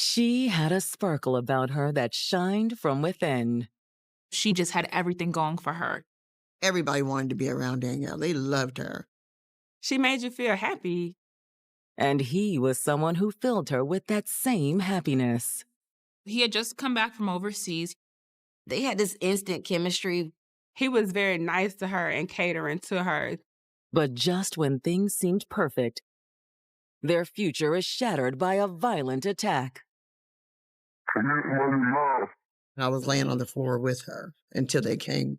She had a sparkle about her that shined from within. She just had everything going for her. Everybody wanted to be around Danielle. They loved her. She made you feel happy. And he was someone who filled her with that same happiness. He had just come back from overseas. They had this instant chemistry. He was very nice to her and catering to her. But just when things seemed perfect, their future is shattered by a violent attack. I was laying on the floor with her until they came.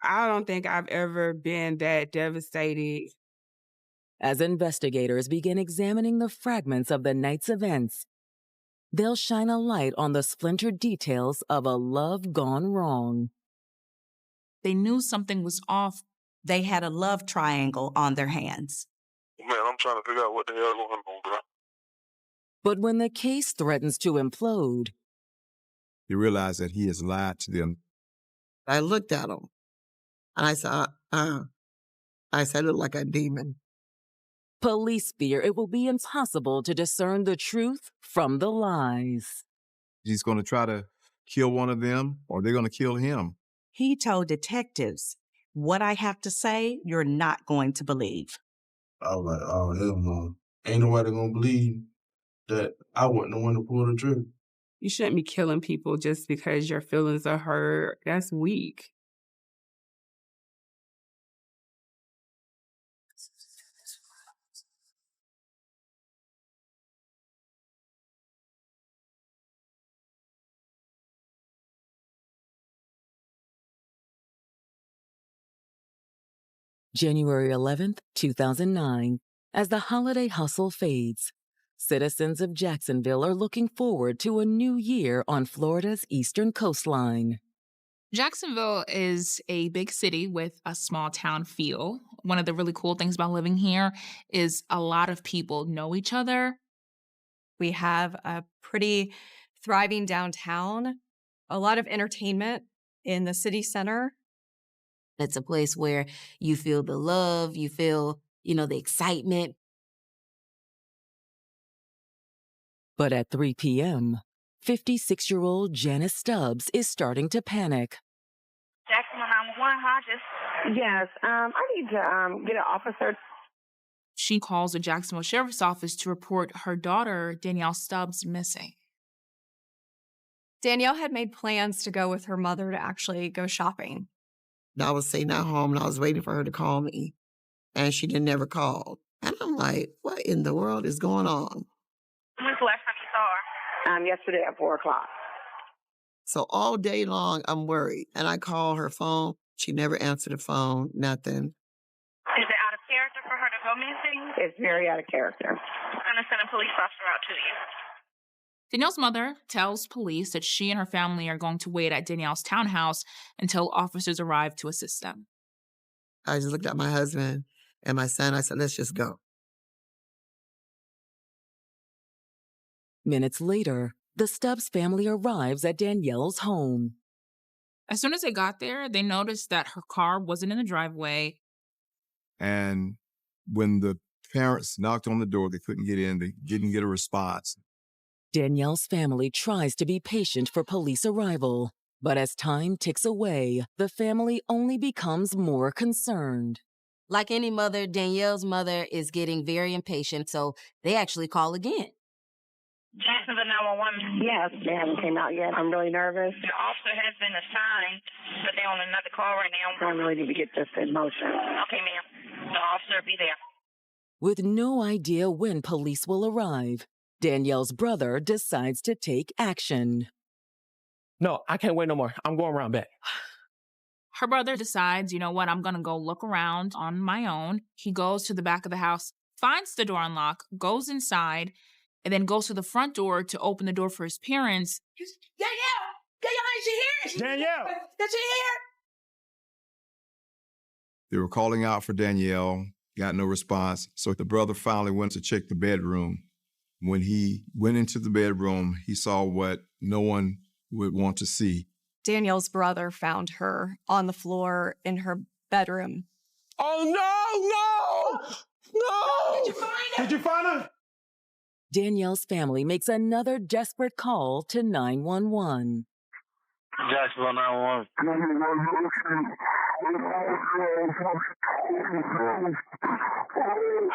I don't think I've ever been that devastated. As investigators begin examining the fragments of the night's events, they'll shine a light on the splintered details of a love gone wrong. They knew something was off. They had a love triangle on their hands. Man, I'm trying to figure out what the hell going on, bro. But when the case threatens to implode, you realize that he has lied to them. I looked at him, and I said, I said, I look like a demon. police fear it will be impossible to discern the truth from the lies. He's going to try to kill one of them, or they're going to kill him. He told detectives, what I have to say, you're not going to believe. I was like, oh, hell no. Ain't nobody gonna believe that I wasn't the one to pull the trigger. You shouldn't be killing people just because your feelings are hurt. That's weak. January 11th, 2009. As the holiday hustle fades, citizens of Jacksonville are looking forward to a new year on Florida's eastern coastline. Jacksonville is a big city with a small town feel. One of the really cool things about living here is a lot of people know each other. We have a pretty thriving downtown, a lot of entertainment in the city center. It's a place where you feel the love, you feel, the excitement. But at 3 p.m., 56-year-old Janice Stubbs is starting to panic. Jacksonville 911, Hodges. Yes, I need to get an officer. She calls the Jacksonville Sheriff's Office to report her daughter, Danielle Stubbs, missing. Danielle had made plans to go with her mother to actually go shopping. I was sitting at home, and I was waiting for her to call me, and she never called. And I'm like, what in the world is going on? When's the last time you saw her? Yesterday at 4 o'clock. So all day long, I'm worried. And I call her phone. She never answered the phone, nothing. Is it out of character for her to go missing? It's very out of character. I'm going to send a police officer out to you. Danielle's mother tells police that she and her family are going to wait at Danielle's townhouse until officers arrive to assist them. I just looked at my husband and my son. I said, let's just go. Minutes later, the Stubbs family arrives at Danielle's home. As soon as they got there, they noticed that her car wasn't in the driveway. And when the parents knocked on the door, they couldn't get in. They didn't get a response. Danielle's family tries to be patient for police arrival, but as time ticks away, the family only becomes more concerned. Like any mother, Danielle's mother is getting very impatient, so they actually call again. Jacksonville 911. Yes, they haven't came out yet. I'm really nervous. The officer has been assigned, but they're on another call right now. I really need to get this in motion. Okay, ma'am. The officer will be there. With no idea when police will arrive, Danielle's brother decides to take action. No, I can't wait no more. I'm going around back. Her brother decides, you know what, I'm going to go look around on my own. He goes to the back of the house, finds the door unlocked, goes inside, and then goes to the front door to open the door for his parents. Danielle, is she here? Is she Danielle! Is she here? They were calling out for Danielle, got no response. So the brother finally went to check the bedroom. When he went into the bedroom, he saw what no one would want to see. Danielle's brother found her on the floor in her bedroom. Oh, no! Did you find her? Danielle's family makes another desperate call to 911. Jacksonville 911.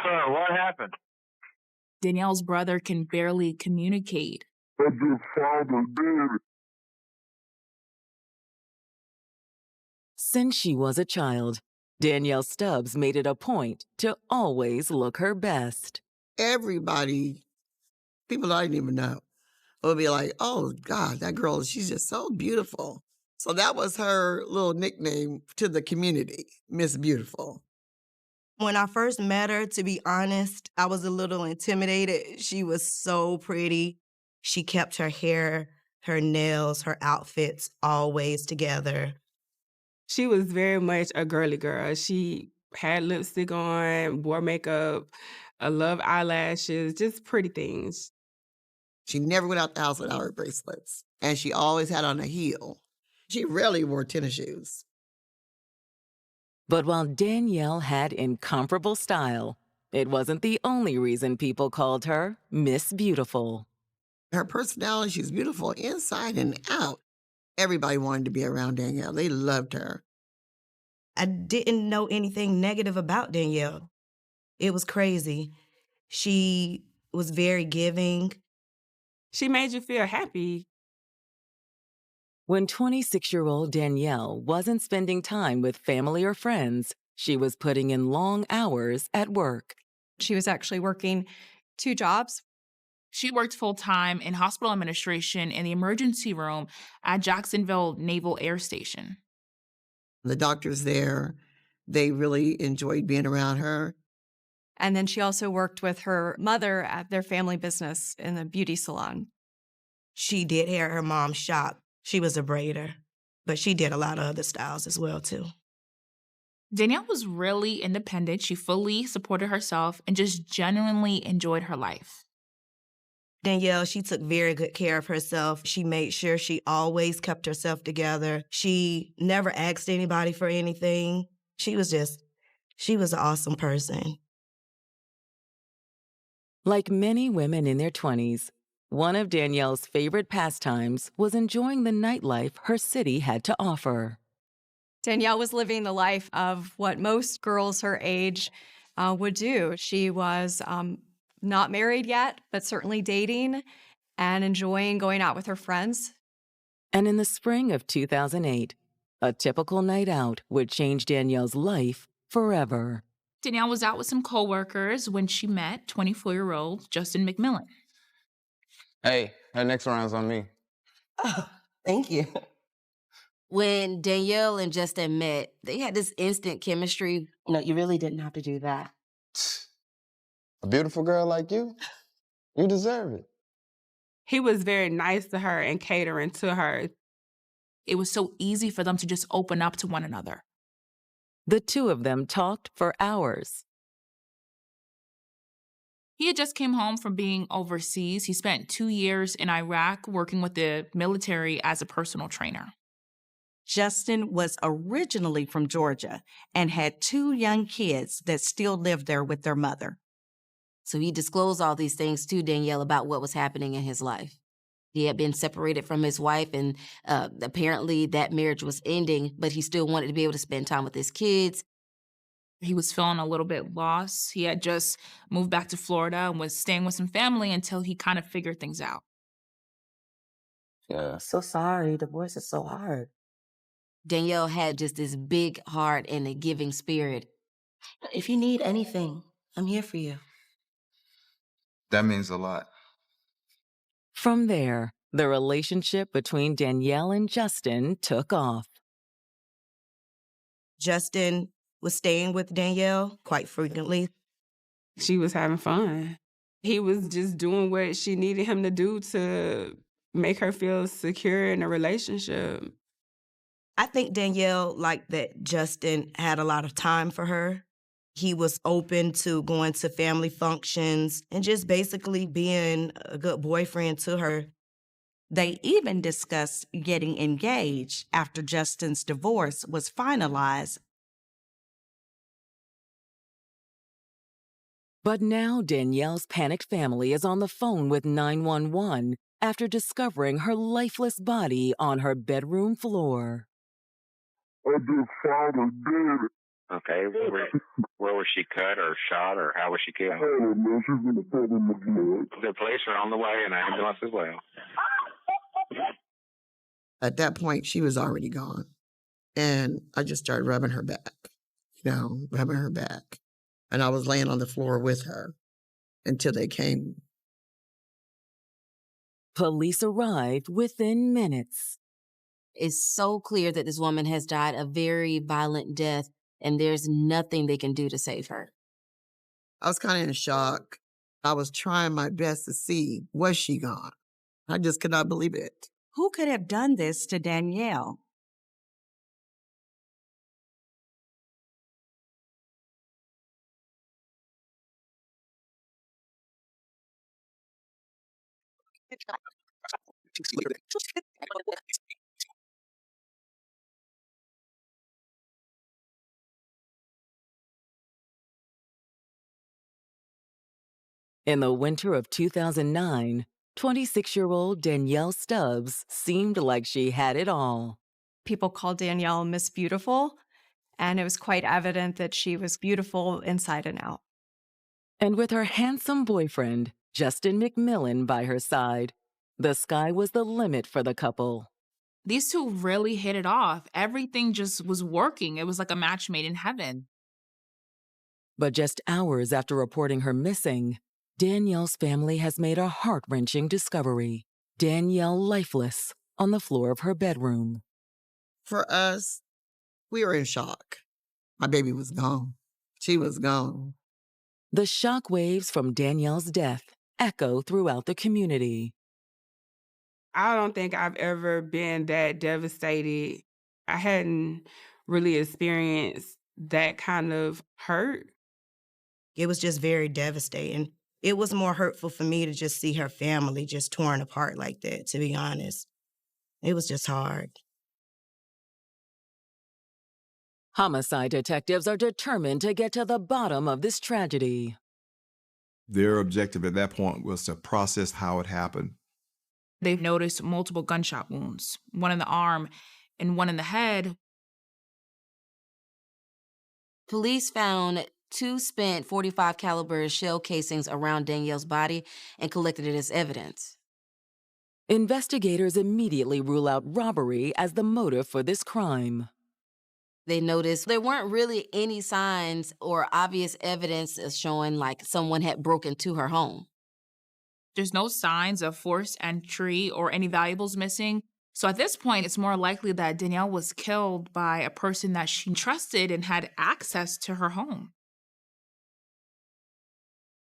Sir, what happened? Danielle's brother can barely communicate. Since she was a child, Danielle Stubbs made it a point to always look her best. Everybody, people I didn't even know, would be like, oh, God, that girl, she's just so beautiful. So that was her little nickname to the community, Miss Beautiful. When I first met her, to be honest, I was a little intimidated. She was so pretty. She kept her hair, her nails, her outfits always together. She was very much a girly girl. She had lipstick on, wore makeup, loved eyelashes, just pretty things. She never went out the house without her bracelets, and she always had on a heel. She rarely wore tennis shoes. But while Danielle had incomparable style, it wasn't the only reason people called her Miss Beautiful. Her personality, she's beautiful inside and out. Everybody wanted to be around Danielle. They loved her. I didn't know anything negative about Danielle. It was crazy. She was very giving. She made you feel happy. When 26-year-old Danielle wasn't spending time with family or friends, she was putting in long hours at work. She was actually working 2 jobs. She worked full-time in hospital administration in the emergency room at Jacksonville Naval Air Station. The doctors there, they really enjoyed being around her. And then she also worked with her mother at their family business in the beauty salon. She did hair at her mom's shop. She was a braider, but she did a lot of other styles as well, too. Danielle was really independent. She fully supported herself and just genuinely enjoyed her life. Danielle, she took very good care of herself. She made sure she always kept herself together. She never asked anybody for anything. She was an awesome person. Like many women in their 20s, one of Danielle's favorite pastimes was enjoying the nightlife her city had to offer. Danielle was living the life of what most girls her age would do. She was not married yet, but certainly dating and enjoying going out with her friends. And in the spring of 2008, a typical night out would change Danielle's life forever. Danielle was out with some coworkers when she met 24-year-old Justin McMillan. Hey, that next round's on me. Oh, thank you. When Danielle and Justin met, they had this instant chemistry. No, you really didn't have to do that. A beautiful girl like you deserve it. He was very nice to her and catering to her. It was so easy for them to just open up to one another. The two of them talked for hours. He had just came home from being overseas. He spent 2 years in Iraq working with the military as a personal trainer. Justin was originally from Georgia and had 2 young kids that still lived there with their mother. So he disclosed all these things to Danielle about what was happening in his life. He had been separated from his wife, and apparently that marriage was ending, but he still wanted to be able to spend time with his kids. He was feeling a little bit lost. He had just moved back to Florida and was staying with some family until he kind of figured things out. Yeah. So sorry. Divorce is so hard. Danielle had just this big heart and a giving spirit. If you need anything, I'm here for you. That means a lot. From there, the relationship between Danielle and Justin took off. Justin was staying with Danielle quite frequently. She was having fun. He was just doing what she needed him to do to make her feel secure in a relationship. I think Danielle liked that Justin had a lot of time for her. He was open to going to family functions and just basically being a good boyfriend to her. They even discussed getting engaged after Justin's divorce was finalized. But now Danielle's panicked family is on the phone with 911 after discovering her lifeless body on her bedroom floor. I just found her dead. Okay, where was she cut or shot or how was she killed? I don't know. She's in the bed in the blood. The police are on the way and ambulance as well. At that point, she was already gone. And I just started rubbing her back, rubbing her back. And I was laying on the floor with her until they came. Police arrived within minutes. It's so clear that this woman has died a very violent death, and there's nothing they can do to save her. I was kind of in shock. I was trying my best to see, was she gone? I just could not believe it. Who could have done this to Danielle? In the winter of 2009, 26-year-old Danielle Stubbs seemed like she had it all. People called Danielle Miss Beautiful, and it was quite evident that she was beautiful inside and out. And with her handsome boyfriend, Justin McMillan, by her side, the sky was the limit for the couple. These two really hit it off. Everything just was working. It was like a match made in heaven. But just hours after reporting her missing, Danielle's family has made a heart-wrenching discovery. Danielle lifeless on the floor of her bedroom. For us, we were in shock. My baby was gone. She was gone. The shock waves from Danielle's death echo throughout the community. I don't think I've ever been that devastated. I hadn't really experienced that kind of hurt. It was just very devastating. It was more hurtful for me to just see her family just torn apart like that, to be honest. It was just hard. Homicide detectives are determined to get to the bottom of this tragedy. Their objective at that point was to process how it happened. They've noticed multiple gunshot wounds, one in the arm and one in the head. Police found 2 spent .45 caliber shell casings around Danielle's body and collected it as evidence. Investigators immediately rule out robbery as the motive for this crime. They noticed there weren't really any signs or obvious evidence showing like someone had broken into her home. There's no signs of forced entry or any valuables missing. So at this point, it's more likely that Danielle was killed by a person that she trusted and had access to her home.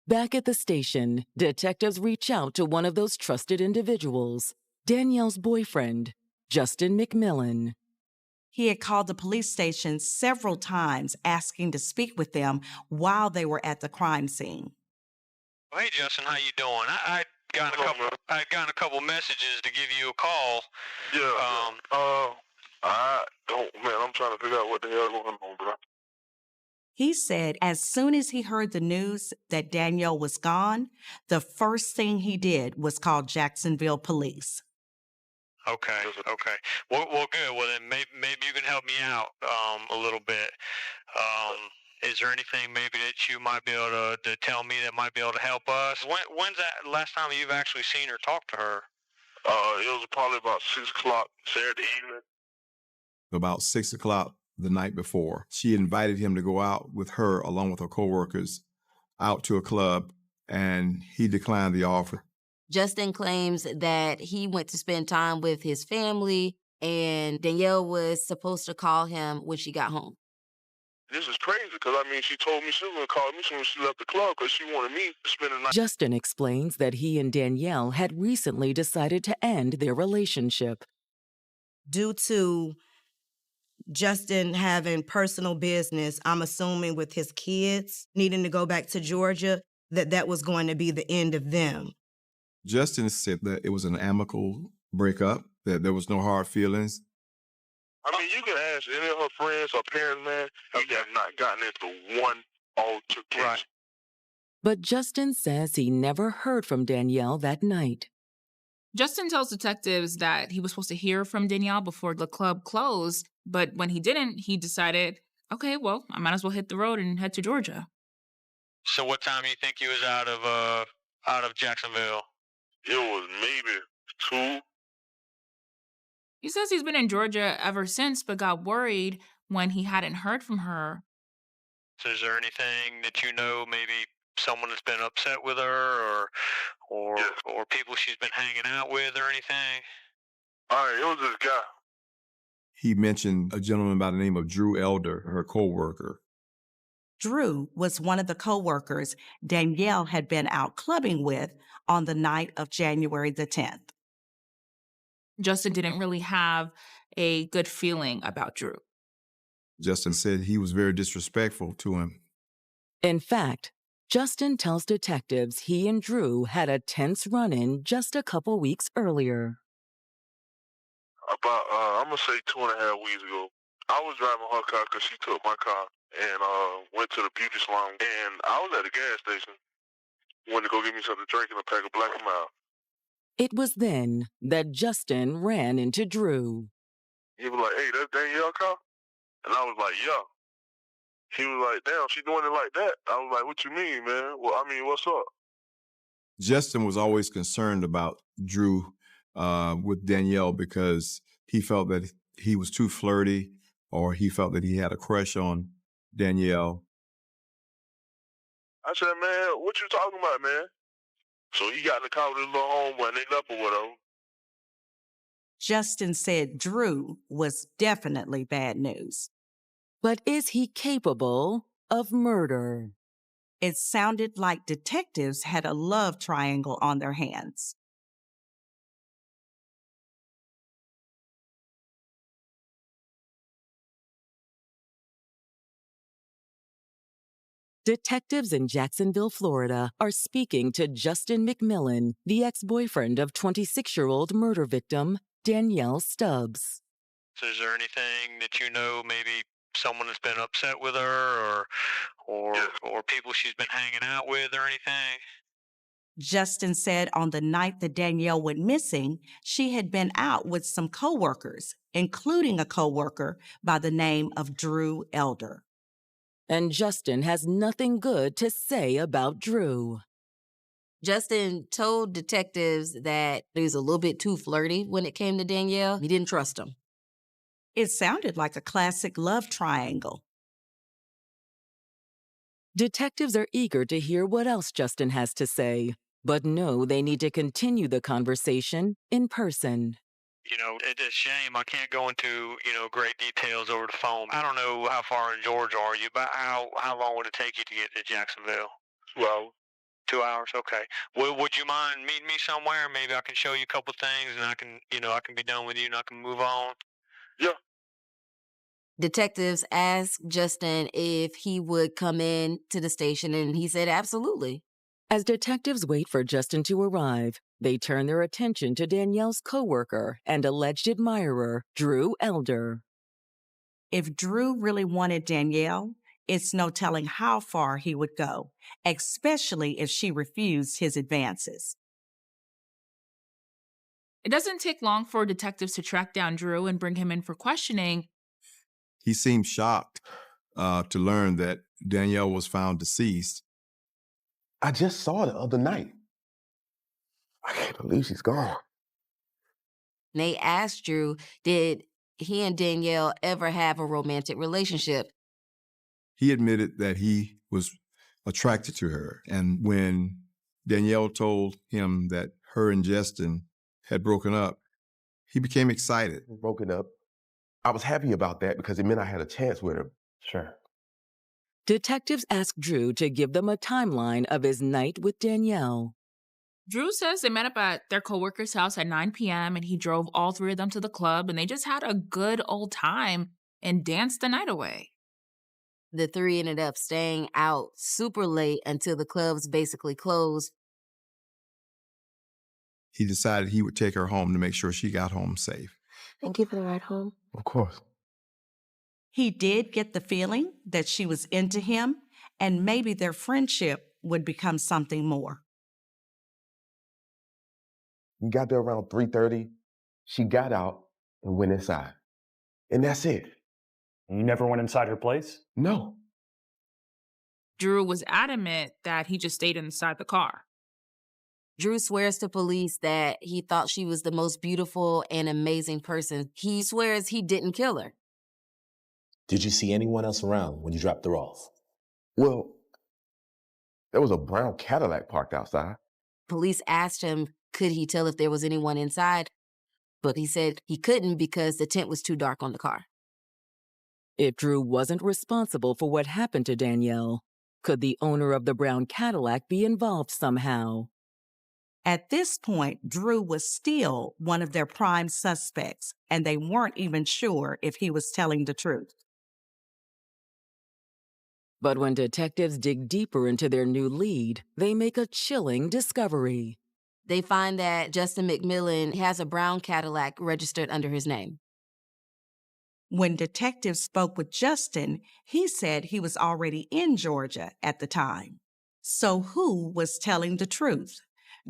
Back at the station, detectives reach out to one of those trusted individuals, Danielle's boyfriend, Justin McMillan. He had called the police station several times asking to speak with them while they were at the crime scene. Hey, Justin, how you doing? I'd gotten a couple messages to give you a call. Yeah. I'm trying to figure out what the hell going on, bro. He said as soon as he heard the news that Danielle was gone, the first thing he did was call Jacksonville police. Okay. Well, good. Well, then maybe you can help me out a little bit. Is there anything maybe that you might be able to tell me that might be able to help us? When's that last time you've actually seen her talk to her? It was probably about 6 o'clock Saturday evening. About 6 o'clock the night before, she invited him to go out with her along with her coworkers out to a club, and he declined the offer. Justin claims that he went to spend time with his family, and Danielle was supposed to call him when she got home. This is crazy because, she told me she was going to call me when she left the club because she wanted me to spend the night. Justin explains that he and Danielle had recently decided to end their relationship. Due to Justin having personal business, I'm assuming with his kids needing to go back to Georgia, that was going to be the end of them. Justin said that it was an amicable breakup, that there was no hard feelings. You can ask any of her friends or parents, man. We have not gotten into one altercation. Right. But Justin says he never heard from Danielle that night. Justin tells detectives that he was supposed to hear from Danielle before the club closed, but when he didn't, he decided, okay, well, I might as well hit the road and head to Georgia. So what time do you think he was out of Jacksonville? It was maybe 2. He says he's been in Georgia ever since, but got worried when he hadn't heard from her. So is there anything that you know, maybe someone that's been upset with her, or people she's been hanging out with, or anything? All right, it was this guy. He mentioned a gentleman by the name of Drew Elder, her co-worker. Drew was one of the co-workers Danielle had been out clubbing with on the night of January the 10th. Justin didn't really have a good feeling about Drew. Justin said he was very disrespectful to him. In fact, Justin tells detectives he and Drew had a tense run-in just a couple weeks earlier. About, I'm going to say 2.5 weeks ago. I was driving her car because she took my car and went to the beauty salon. And I was at the gas station. Went to go get me something to drink and a pack of Black & Mild. It was then that Justin ran into Drew. He was like, hey, that's Danielle car? And I was like, yeah. He was like, damn, she doing it like that? I was like, what you mean, man? Well, I mean, what's up? Justin was always concerned about Drew with Danielle because he felt that he was too flirty, or he felt that he had a crush on Danielle. I said, man, what you talking about, man? So he got in the car with his little homeboy and they left or whatever. Justin said Drew was definitely bad news. But is he capable of murder? It sounded like detectives had a love triangle on their hands. Detectives in Jacksonville, Florida, are speaking to Justin McMillan, the ex-boyfriend of 26-year-old murder victim Danielle Stubbs. So is there anything that you know, maybe someone that's been upset with her, or people she's been hanging out with, or anything? Justin said on the night that Danielle went missing, she had been out with some coworkers, including a coworker by the name of Drew Elder. And Justin has nothing good to say about Drew. Justin told detectives that he was a little bit too flirty when it came to Danielle. He didn't trust him. It sounded like a classic love triangle. Detectives are eager to hear what else Justin has to say, but know they need to continue the conversation in person. You know, it's a shame I can't go into, great details over the phone. I don't know how far in Georgia are you, but how long would it take you to get to Jacksonville? 2 hours. 2 hours, okay. Well, would you mind meeting me somewhere? Maybe I can show you a couple things, and I can be done with you, and I can move on. Yeah. Detectives asked Justin if he would come in to the station, and he said absolutely. As detectives wait for Justin to arrive, they turn their attention to Danielle's coworker and alleged admirer, Drew Elder. If Drew really wanted Danielle, it's no telling how far he would go, especially if she refused his advances. It doesn't take long for detectives to track down Drew and bring him in for questioning. He seemed shocked to learn that Danielle was found deceased. I just saw her the other night. I can't believe she's gone. They asked Drew, did he and Danielle ever have a romantic relationship? He admitted that he was attracted to her. And when Danielle told him that her and Justin had broken up, he became excited. Broken up. I was happy about that because it meant I had a chance with her. Sure. Detectives asked Drew to give them a timeline of his night with Danielle. Drew says they met up at their coworker's house at 9 p.m. and he drove all three of them to the club and they just had a good old time and danced the night away. The three ended up staying out super late until the clubs basically closed. He decided he would take her home to make sure she got home safe. And give her a ride home? Of course. He did get the feeling that she was into him, and maybe their friendship would become something more. We got there around 3:30. She got out and went inside. And that's it. You never went inside her place? No. Drew was adamant that he just stayed inside the car. Drew swears to police that he thought she was the most beautiful and amazing person. He swears he didn't kill her. Did you see anyone else around when you dropped her off? Well, there was a brown Cadillac parked outside. Police asked him, could he tell if there was anyone inside? But he said he couldn't because the tint was too dark on the car. If Drew wasn't responsible for what happened to Danielle, could the owner of the brown Cadillac be involved somehow? At this point, Drew was still one of their prime suspects, and they weren't even sure if he was telling the truth. But when detectives dig deeper into their new lead, they make a chilling discovery. They find that Justin McMillan has a brown Cadillac registered under his name. When detectives spoke with Justin, he said he was already in Georgia at the time. So who was telling the truth,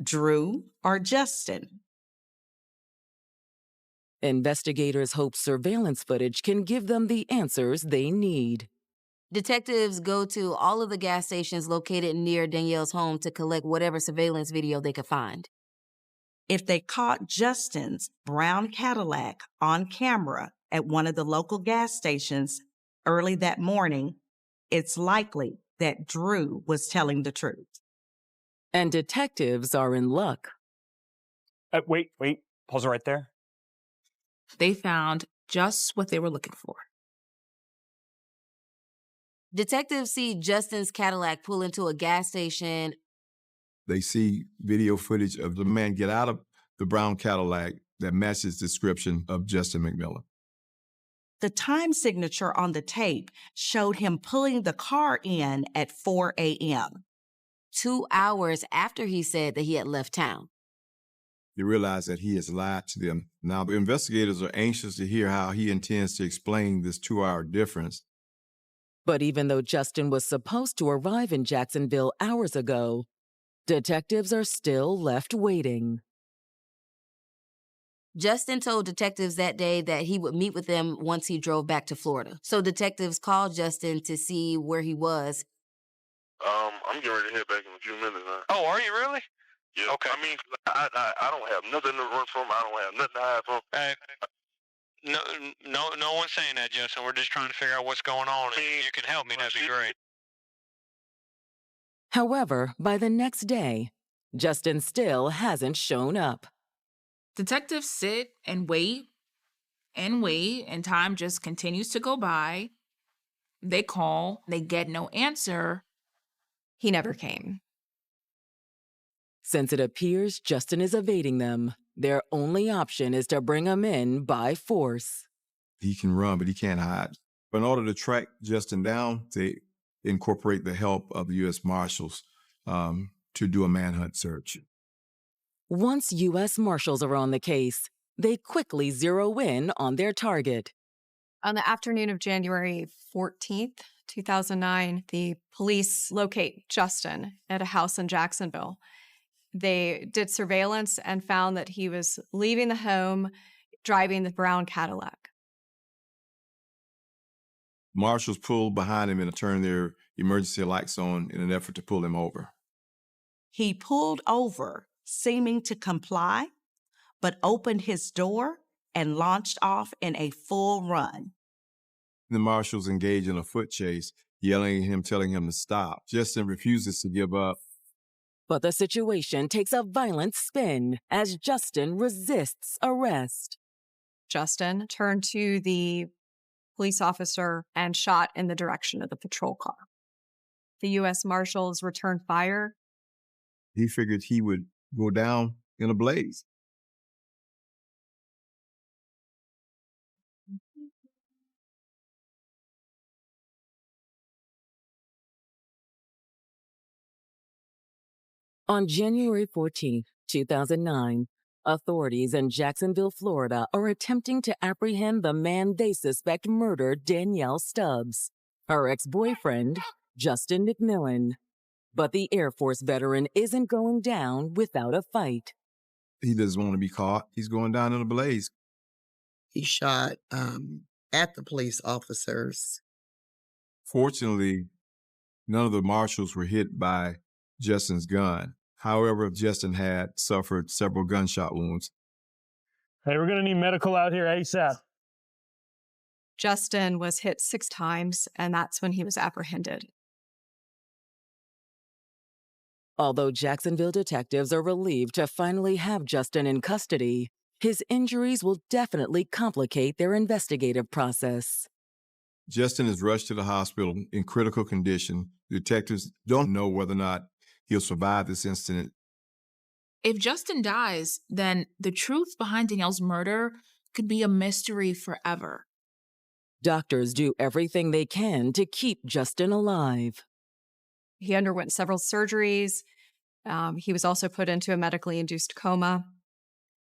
Drew or Justin? Investigators hope surveillance footage can give them the answers they need. Detectives go to all of the gas stations located near Danielle's home to collect whatever surveillance video they could find. If they caught Justin's brown Cadillac on camera at one of the local gas stations early that morning, it's likely that Drew was telling the truth. And detectives are in luck. Wait. Pause it right there. They found just what they were looking for. Detectives see Justin's Cadillac pull into a gas station. They see video footage of the man get out of the brown Cadillac that matches the description of Justin McMillan. The time signature on the tape showed him pulling the car in at 4 a.m. 2 hours after he said that he had left town. They realize that he has lied to them. Now, the investigators are anxious to hear how he intends to explain this 2-hour difference. But even though Justin was supposed to arrive in Jacksonville hours ago, detectives are still left waiting. Justin told detectives that day that he would meet with them once he drove back to Florida. So detectives called Justin to see where he was. I'm getting ready to head back in a few minutes now. Oh, are you really? Yeah. Okay. I mean, I don't have nothing to run from. I don't have nothing to hide from. No one's saying that, Justin. We're just trying to figure out what's going on. And you can help me, that'd be great. However, by the next day, Justin still hasn't shown up. Detectives sit and wait, and time just continues to go by. They call, they get no answer. He never came. Since it appears Justin is evading them, their only option is to bring him in by force. He can run, but he can't hide. In order to track Justin down, they incorporate the help of the U.S. Marshals to do a manhunt search. Once U.S. Marshals are on the case, they quickly zero in on their target. On the afternoon of January 14th, 2009, the police locate Justin at a house in Jacksonville. They did surveillance and found that he was leaving the home, driving the brown Cadillac. Marshals pulled behind him and turned their emergency lights on in an effort to pull him over. He pulled over, seeming to comply, but opened his door and launched off in a full run. The marshals engage in a foot chase, yelling at him, telling him to stop. Justin refuses to give up. But the situation takes a violent spin as Justin resists arrest. Justin turned to the police officer and shot in the direction of the patrol car. The U.S. Marshals returned fire. He figured he would go down in a blaze. On January 14, 2009, authorities in Jacksonville, Florida are attempting to apprehend the man they suspect murdered Danielle Stubbs, her ex-boyfriend, Justin McMillan. But the Air Force veteran isn't going down without a fight. He doesn't want to be caught. He's going down in a blaze. He shot at the police officers. Fortunately, none of the marshals were hit by Justin's gun. However, Justin had suffered several gunshot wounds. Hey, we're going to need medical out here ASAP. Justin was hit 6 times, and that's when he was apprehended. Although Jacksonville detectives are relieved to finally have Justin in custody, his injuries will definitely complicate their investigative process. Justin is rushed to the hospital in critical condition. Detectives don't know whether or not he'll survive this incident. If Justin dies, then the truth behind Danielle's murder could be a mystery forever. Doctors do everything they can to keep Justin alive. He underwent several surgeries. He was also put into a medically induced coma.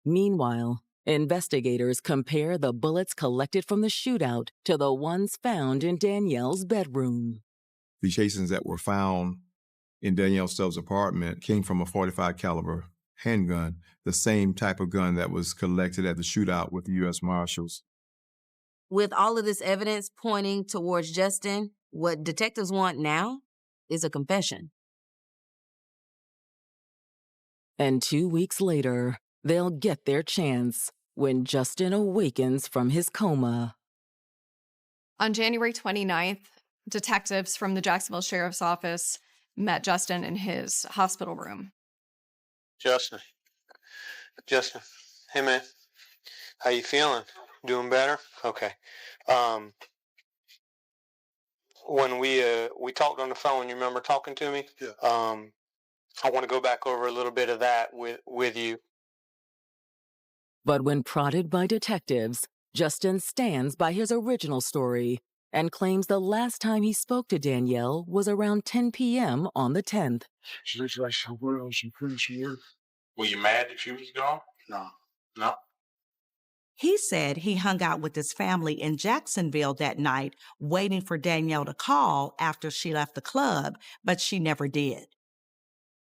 Meanwhile, investigators compare the bullets collected from the shootout to the ones found in Danielle's bedroom. The casings that were found in Danielle Stubbs' apartment came from a .45 caliber handgun, the same type of gun that was collected at the shootout with the U.S. Marshals. With all of this evidence pointing towards Justin, what detectives want now is a confession. And 2 weeks later, they'll get their chance when Justin awakens from his coma. On January 29th, detectives from the Jacksonville Sheriff's Office met Justin in his hospital room. Justin. Hey man, how you feeling? Doing better? Okay. When we talked on the phone, you remember talking to me? Yeah. I want to go back over a little bit of that with you. But when prodded by detectives, Justin stands by his original story and claims the last time he spoke to Danielle was around 10 p.m. on the 10th. Were you mad that she was gone? No. He said he hung out with his family in Jacksonville that night, waiting for Danielle to call after she left the club, but she never did.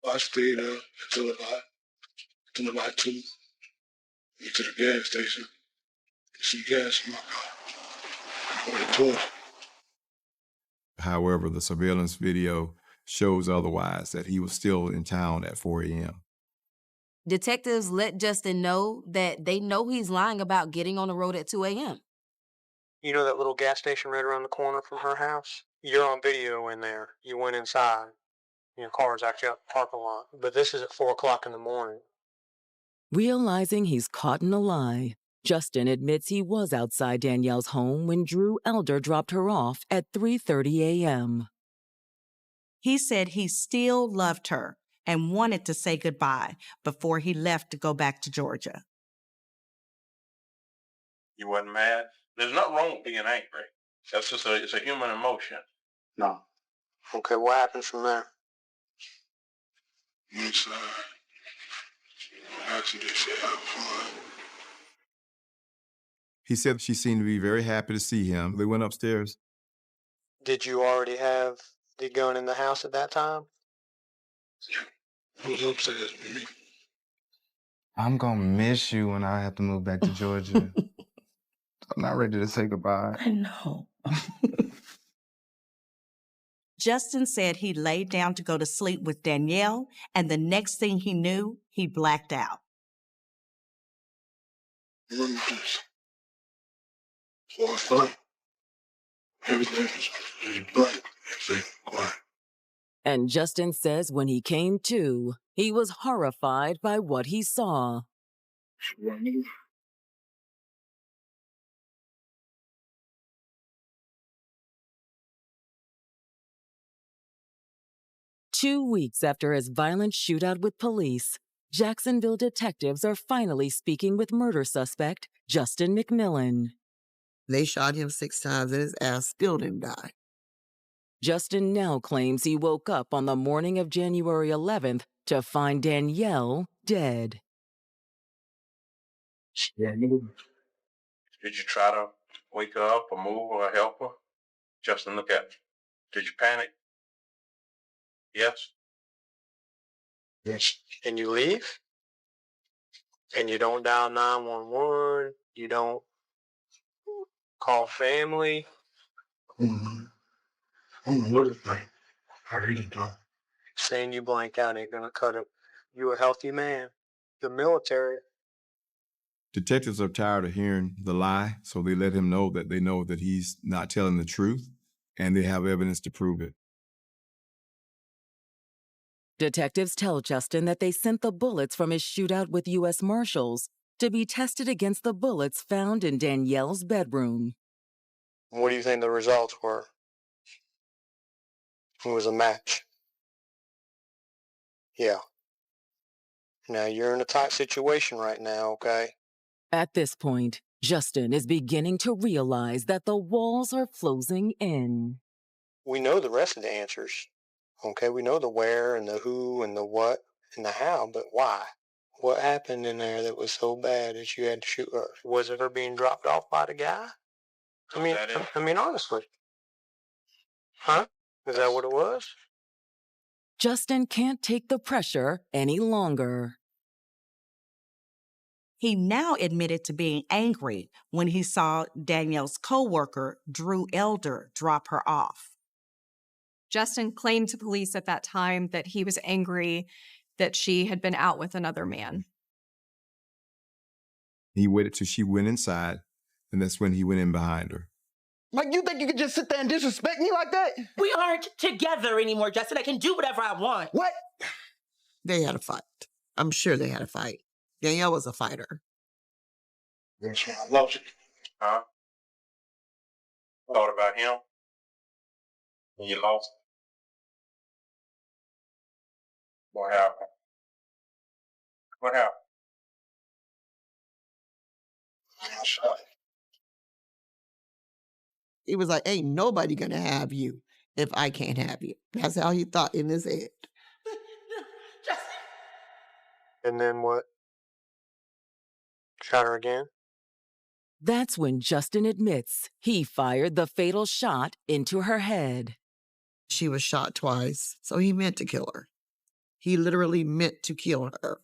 I stayed there until about 2. Went to the gas station. Some gas in my car. I went to her. However, the surveillance video shows otherwise, that he was still in town at 4 a.m. Detectives let Justin know that they know he's lying about getting on the road at 2 a.m. You know that little gas station right around the corner from her house? You're on video in there. You went inside. Your car's actually out the parking lot. But this is at 4 o'clock in the morning. Realizing he's caught in a lie, Justin admits he was outside Danielle's home when Drew Elder dropped her off at 3:30 a.m. He said he still loved her and wanted to say goodbye before he left to go back to Georgia. You wasn't mad? There's nothing wrong with being angry. That's just it's a human emotion. No. Okay, what happens from there? Inside. Actually, they said have fun. He said she seemed to be very happy to see him. They went upstairs. Did you already have the gun in the house at that time? Who's upstairs with me? I'm gonna miss you when I have to move back to Georgia. I'm not ready to say goodbye. I know. Justin said he laid down to go to sleep with Danielle, and the next thing he knew, he blacked out. Remember this. So I thought everything was really black, everything quiet. And Justin says when he came to, he was horrified by what he saw. She run over. 2 weeks after his violent shootout with police, Jacksonville detectives are finally speaking with murder suspect Justin McMillan. They shot him 6 times and his ass still didn't die. Justin now claims he woke up on the morning of January 11th to find Danielle dead. Did you try to wake her up or move her or help her? Justin, look at me. Did you panic? Yes? Yes. And you leave? And you don't dial 911? You don't call family? Mm-hmm. I don't know what it's like. I really don't. Saying you blank out ain't gonna cut it. You a healthy man. The military. Detectives are tired of hearing the lie, so they let him know that they know that he's not telling the truth, and they have evidence to prove it. Detectives tell Justin that they sent the bullets from his shootout with U.S. Marshals to be tested against the bullets found in Danielle's bedroom. What do you think the results were? It was a match. Yeah. Now you're in a tight situation right now, okay? At this point, Justin is beginning to realize that the walls are closing in. We know the rest of the answers. Okay, we know the where and the who and the what and the how, but why? What happened in there that was so bad that you had to shoot her? Was it her being dropped off by the guy? I mean, honestly. Huh? Is that what it was? Justin can't take the pressure any longer. He now admitted to being angry when he saw Danielle's co-worker, Drew Elder, drop her off. Justin claimed to police at that time that he was angry that she had been out with another man. He waited till she went inside, and that's when he went in behind her. Like, you think you could just sit there and disrespect me like that? We aren't together anymore, Justin. I can do whatever I want. What? They had a fight. I'm sure they had a fight. Danielle was a fighter. That's why I love you. Huh? Thought about him? And you lost? What happened? What happened? He was like, ain't nobody gonna have you if I can't have you. That's how he thought in his head. And then what? Shot her again? That's when Justin admits he fired the fatal shot into her head. She was shot twice, so he meant to kill her. He literally meant to kill her.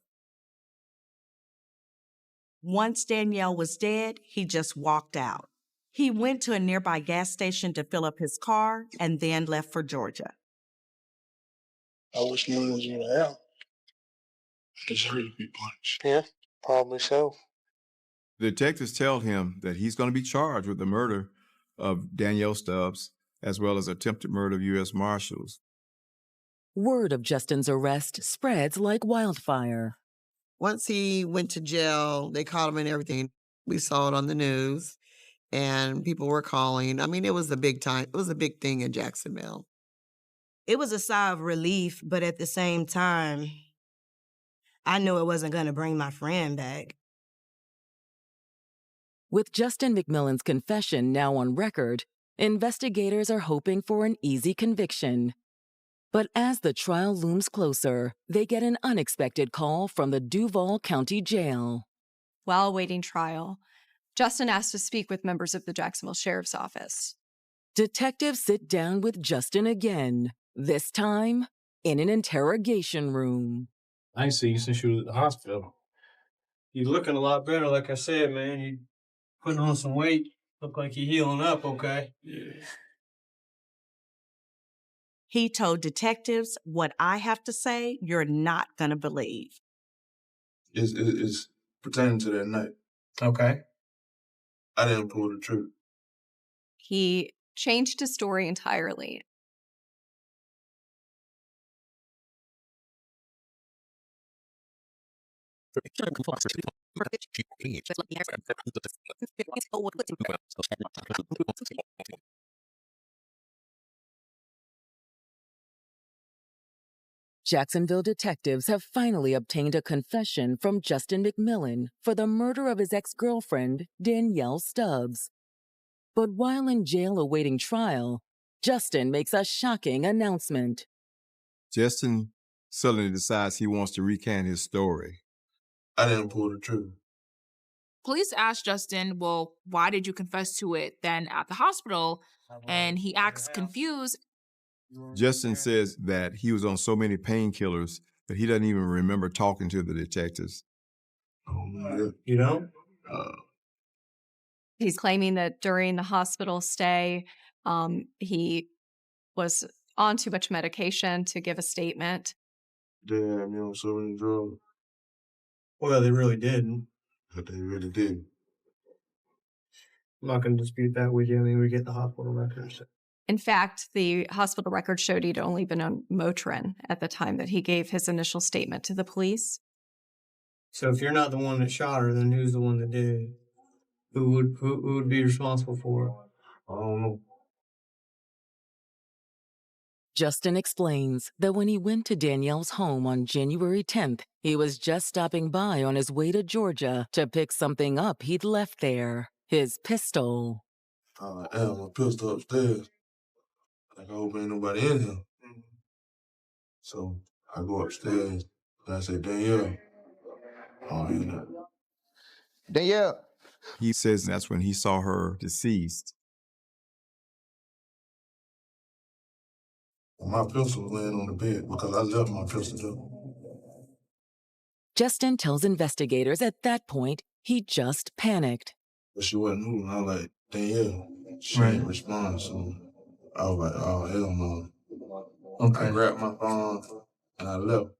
Once Danielle was dead, he just walked out. He went to a nearby gas station to fill up his car and then left for Georgia. I wish no one was in the house. I deserve to be punished. Yeah, probably so. The detectives tell him that he's going to be charged with the murder of Danielle Stubbs, as well as attempted murder of U.S. Marshals. Word of Justin's arrest spreads like wildfire. Once he went to jail, they caught him and everything. We saw it on the news, and people were calling. I mean, it was a big time. It was a big thing in Jacksonville. It was a sigh of relief, but at the same time, I knew it wasn't going to bring my friend back. With Justin McMillan's confession now on record, investigators are hoping for an easy conviction. But as the trial looms closer, they get an unexpected call from the Duval County Jail. While awaiting trial, Justin asked to speak with members of the Jacksonville Sheriff's Office. Detectives sit down with Justin again, this time in an interrogation room. I ain't seen you since you was at the hospital. You looking a lot better, like I said, man. You putting on some weight. Look like you're healing up, okay? Yeah. He told detectives, what I have to say, you're not going to believe. It's pertaining to that night. Okay. I didn't pull the trigger. He changed his story entirely. Jacksonville detectives have finally obtained a confession from Justin McMillan for the murder of his ex-girlfriend, Danielle Stubbs. But while in jail awaiting trial, Justin makes a shocking announcement. Justin suddenly decides he wants to recant his story. I didn't pull the trigger. Police asked Justin, well, why did you confess to it then at the hospital? And he acts confused. Justin says that he was on so many painkillers that he doesn't even remember talking to the detectives. You know? He's claiming that during the hospital stay, he was on too much medication to give a statement. Damn, you know, so many drugs. Well, they really didn't. But they really did. I'm not going to dispute that with you. I mean, we get the hospital records. In fact, the hospital record showed he'd only been on Motrin at the time that he gave his initial statement to the police. So if you're not the one that shot her, then who's the one that did? Who would be responsible for it? I don't know. Justin explains that when he went to Danielle's home on January 10th, he was just stopping by on his way to Georgia to pick something up he'd left there, his pistol. I am a pistol upstairs. Like, I hope ain't nobody in here. So I go upstairs and I say, Danielle. Oh, you know. Danielle. He says that's when he saw her deceased. My pistol was laying on the bed because I left my pistol there. Justin tells investigators at that point he just panicked. But she wasn't moving. I was like, Danielle. She didn't respond, so I was like, oh, hell no. Okay. I grabbed my phone and I left.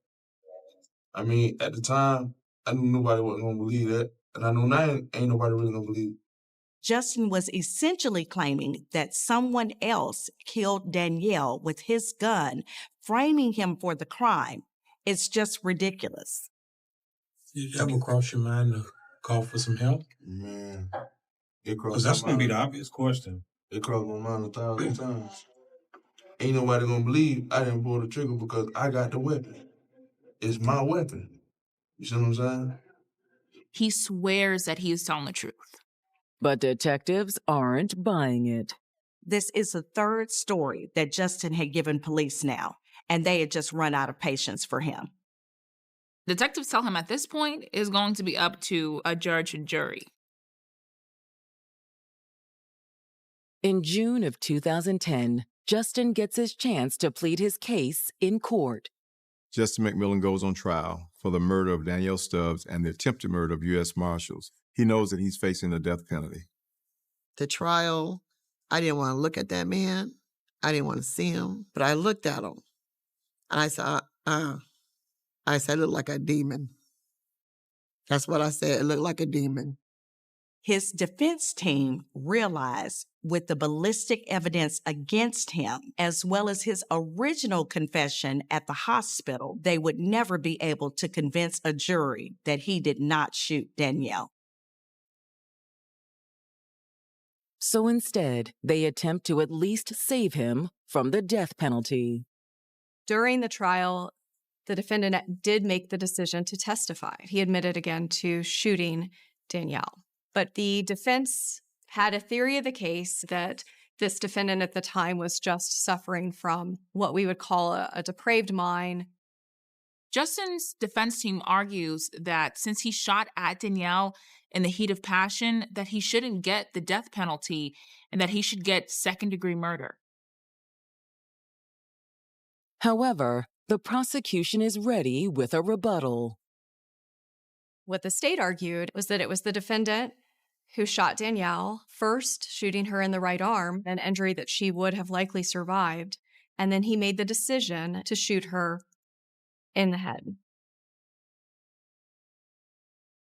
I mean, at the time, I knew nobody wasn't going to believe that. And I know now ain't nobody really going to believe it. Justin was essentially claiming that someone else killed Danielle with his gun, framing him for the crime. It's just ridiculous. Did it ever cross your mind to call for some help? Man, it crossed. Because that's going to be the obvious question. It crossed my mind 1,000 times. Ain't nobody going to believe I didn't pull the trigger because I got the weapon. It's my weapon. You see what I'm saying? He swears that he is telling the truth. But detectives aren't buying it. This is the third story that Justin had given police now, and they had just run out of patience for him. Detectives tell him at this point it's going to be up to a judge and jury. In June of 2010, Justin gets his chance to plead his case in court. Justin McMillan goes on trial for the murder of Danielle Stubbs and the attempted murder of U.S. Marshals. He knows that he's facing the death penalty. The trial, I didn't want to look at that man. I didn't want to see him, but I looked at him. And I said, I said, it looked like a demon. That's what I said. It looked like a demon. His defense team realized with the ballistic evidence against him, as well as his original confession at the hospital, they would never be able to convince a jury that he did not shoot Danielle. So instead, they attempt to at least save him from the death penalty. During the trial, the defendant did make the decision to testify. He admitted again to shooting Danielle. But the defense had a theory of the case that this defendant at the time was just suffering from what we would call a depraved mind. Justin's defense team argues that since he shot at Danielle in the heat of passion, that he shouldn't get the death penalty and that he should get second-degree murder. However, the prosecution is ready with a rebuttal. What the state argued was that it was the defendant who shot Danielle, first shooting her in the right arm, an injury that she would have likely survived, and then he made the decision to shoot her in the head.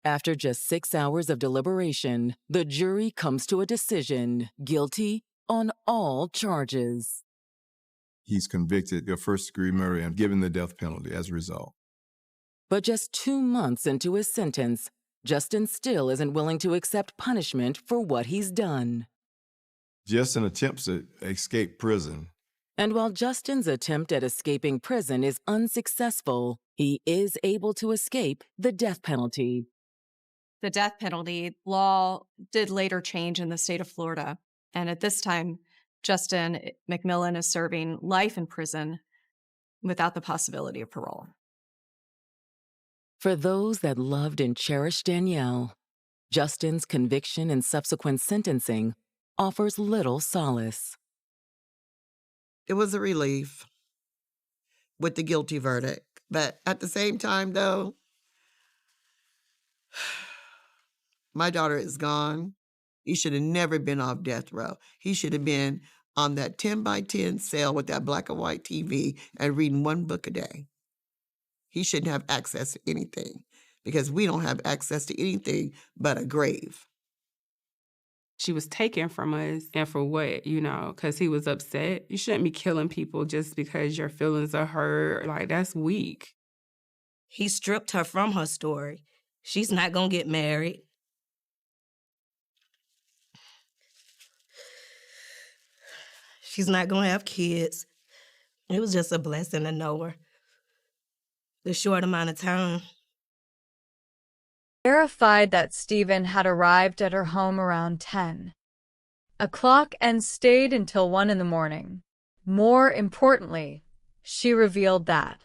After just 6 hours of deliberation, the jury comes to a decision: guilty on all charges. He's convicted of first-degree murder and given the death penalty as a result. But just 2 months into his sentence, Justin still isn't willing to accept punishment for what he's done. Justin attempts to escape prison. And while Justin's attempt at escaping prison is unsuccessful, he is able to escape the death penalty. The death penalty law did later change in the state of Florida. And at this time, Justin McMillan is serving life in prison without the possibility of parole. For those that loved and cherished Danielle, Justin's conviction and subsequent sentencing offers little solace. It was a relief with the guilty verdict. But at the same time, though, my daughter is gone. He should have never been off death row. He should have been on that 10 by 10 cell with that black and white TV and reading one book a day. He shouldn't have access to anything because we don't have access to anything but a grave. She was taken from us, and for what, because he was upset. You shouldn't be killing people just because your feelings are hurt. Like, that's weak. He stripped her from her story. She's not going to get married. She's not going to have kids. It was just a blessing to know her. The short amount of time. Verified that Stephen had arrived at her home around 10 o'clock and stayed until 1 in the morning. More importantly, she revealed that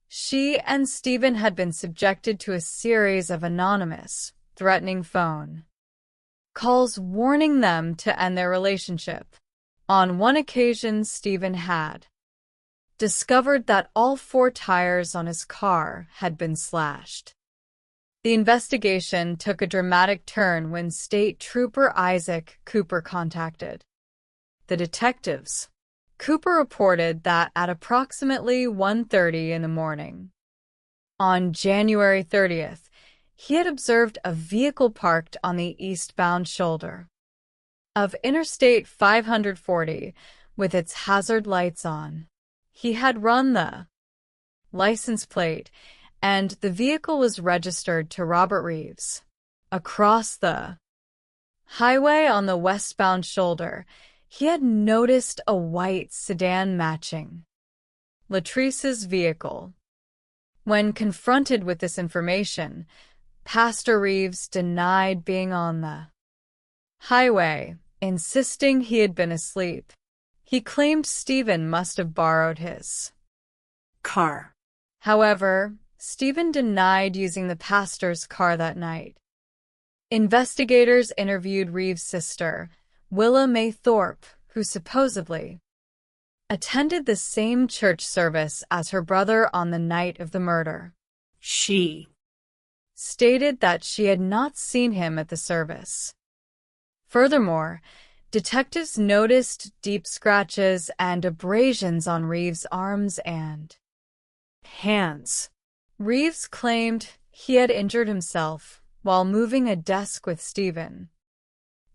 she and Stephen had been subjected to a series of anonymous, threatening phone calls warning them to end their relationship. On one occasion, Stephen had discovered that all 4 tires on his car had been slashed. The investigation took a dramatic turn when State Trooper Isaac Cooper contacted the detectives. Cooper reported that at approximately 1:30 in the morning, on January 30th, he had observed a vehicle parked on the eastbound shoulder of Interstate 540 with its hazard lights on. He had run the license plate, and the vehicle was registered to Robert Reeves. Across the highway on the westbound shoulder, he had noticed a white sedan matching Latrice's vehicle. When confronted with this information, Pastor Reeves denied being on the highway, insisting he had been asleep. He claimed Stephen must have borrowed his car. However, Stephen denied using the pastor's car that night. Investigators interviewed Reeves' sister, Willa Mae Thorpe, who supposedly attended the same church service as her brother on the night of the murder. She stated that she had not seen him at the service. Furthermore, detectives noticed deep scratches and abrasions on Reeves' arms and hands. Reeves claimed he had injured himself while moving a desk with Stephen,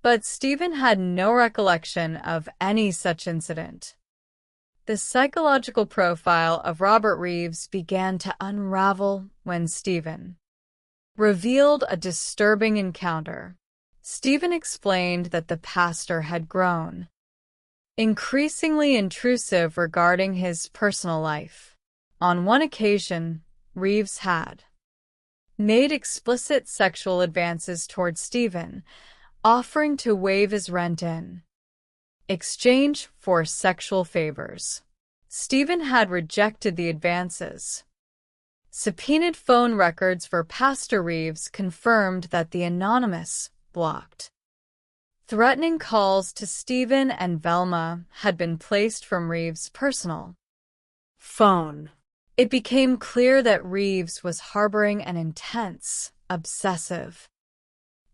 but Stephen had no recollection of any such incident. The psychological profile of Robert Reeves began to unravel when Stephen revealed a disturbing encounter. Stephen explained that the pastor had grown increasingly intrusive regarding his personal life. On one occasion, Reeves had made explicit sexual advances toward Stephen, offering to waive his rent in exchange for sexual favors. Stephen had rejected the advances. Subpoenaed phone records for Pastor Reeves confirmed that the anonymous, blocked threatening calls to Stephen and Velma had been placed from Reeves' personal phone. It became clear that Reeves was harboring an intense, obsessive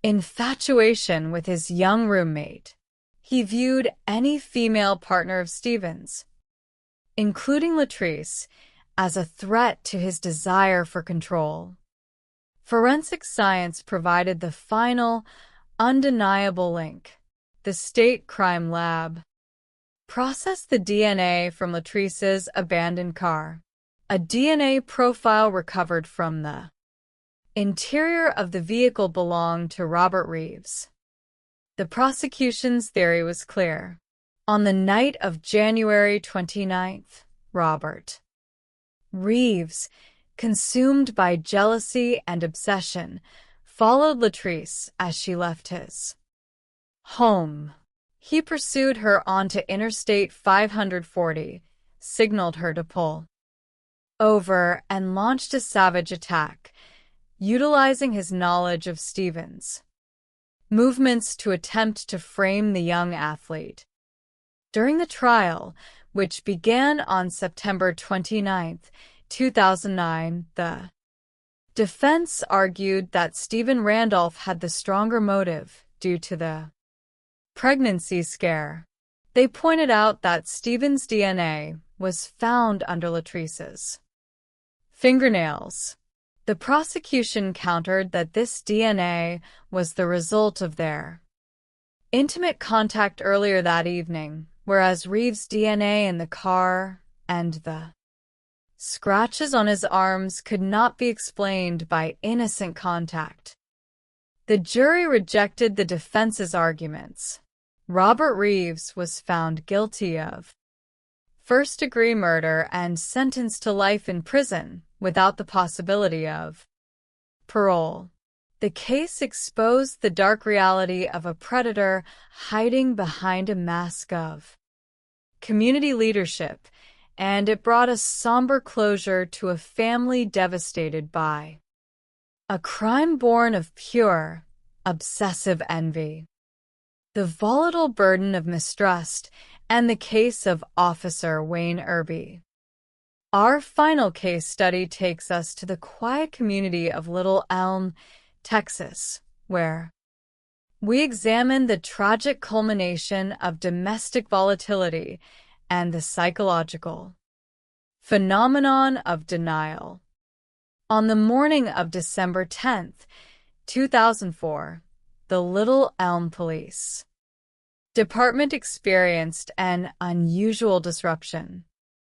infatuation with his young roommate. He viewed any female partner of Stephen's, including Latrice, as a threat to his desire for control. Forensic science provided the final, undeniable link. The state crime lab processed the DNA from Latrice's abandoned car. A DNA profile recovered from the interior of the vehicle belonged to Robert Reeves. The prosecution's theory was clear. On the night of January 29th, Robert Reeves, consumed by jealousy and obsession, followed Latrice as she left his home. He pursued her onto Interstate 540, signaled her to pull over, and launched a savage attack, utilizing his knowledge of Stephen's movements to attempt to frame the young athlete. During the trial, which began on September 29th, 2009, the defense argued that Stephen Randolph had the stronger motive due to the pregnancy scare. They pointed out that Stephen's DNA was found under Latrice's fingernails. The prosecution countered that this DNA was the result of their intimate contact earlier that evening, whereas Reeves' DNA in the car and the scratches on his arms could not be explained by innocent contact. The jury rejected the defense's arguments. Robert Reeves was found guilty of first-degree murder and sentenced to life in prison without the possibility of parole. The case exposed the dark reality of a predator hiding behind a mask of community leadership, and it brought a somber closure to a family devastated by a crime born of pure, obsessive envy. The volatile burden of mistrust and the case of Officer Wayne Irby. Our final case study takes us to the quiet community of Little Elm, Texas, where we examine the tragic culmination of domestic volatility and the psychological phenomenon of denial. On the morning of December 10th, 2004, the Little Elm Police Department experienced an unusual disruption.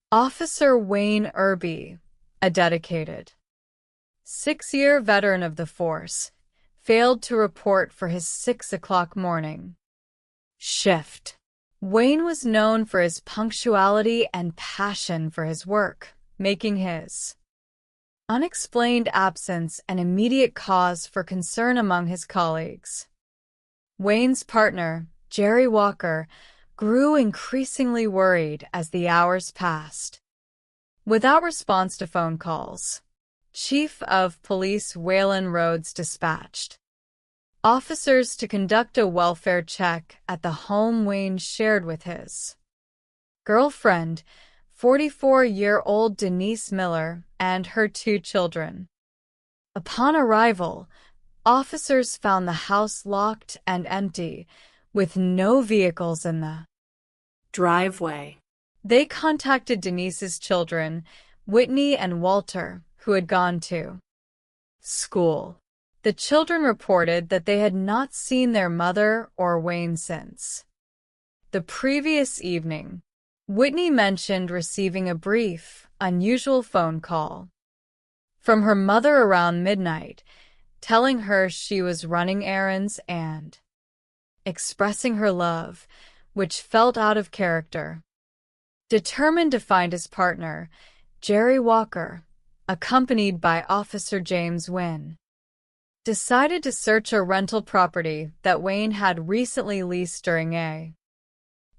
Officer Wayne Irby, a dedicated 6-year veteran of the force, failed to report for his 6 o'clock morning shift. Wayne was known for his punctuality and passion for his work, making his unexplained absence an immediate cause for concern among his colleagues. Wayne's partner, Jerry Walker, grew increasingly worried as the hours passed. Without response to phone calls, Chief of Police Waylon Rhodes dispatched officers to conduct a welfare check at the home Wayne shared with his girlfriend, 44-year-old Denise Miller, and her 2 children. Upon arrival, officers found the house locked and empty, with no vehicles in the driveway. They contacted Denise's children, Whitney and Walter, who had gone to school. The children reported that they had not seen their mother or Wayne since the previous evening. Whitney mentioned receiving a brief, unusual phone call from her mother around midnight, telling her she was running errands and expressing her love, which felt out of character. Determined to find his partner, Jerry Walker, accompanied by Officer James Wynn, decided to search a rental property that Wayne had recently leased during a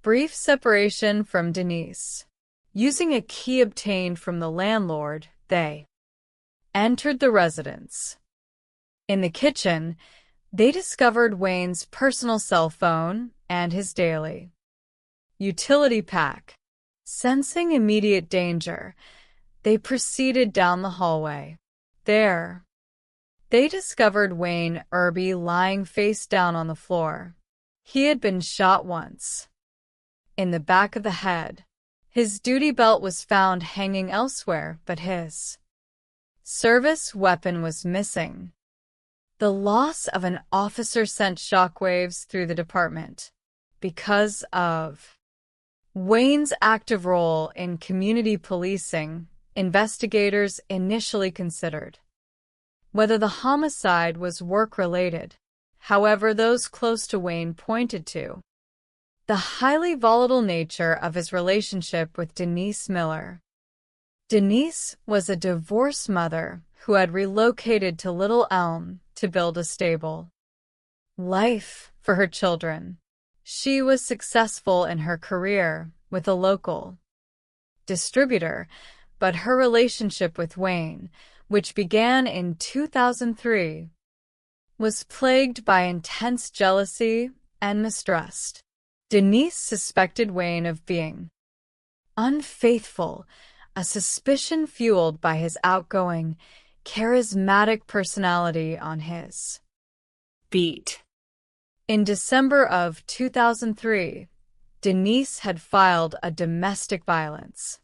brief separation from Denise. Using a key obtained from the landlord, they entered the residence. In the kitchen, they discovered Wayne's personal cell phone and his daily utility pack. Sensing immediate danger, they proceeded down the hallway. There, they discovered Wayne Irby lying face down on the floor. He had been shot once in the back of the head. His duty belt was found hanging elsewhere, but his service weapon was missing. The loss of an officer sent shockwaves through the department. Because of Wayne's active role in community policing, investigators initially considered whether the homicide was work-related. However, those close to Wayne pointed to the highly volatile nature of his relationship with Denise Miller. Denise was a divorced mother who had relocated to Little Elm to build a stable life for her children. She was successful in her career with a local distributor, but her relationship with Wayne, which began in 2003, was plagued by intense jealousy and mistrust. Denise suspected Wayne of being unfaithful, a suspicion fueled by his outgoing, charismatic personality on his beat. In December of 2003, Denise had filed a domestic violence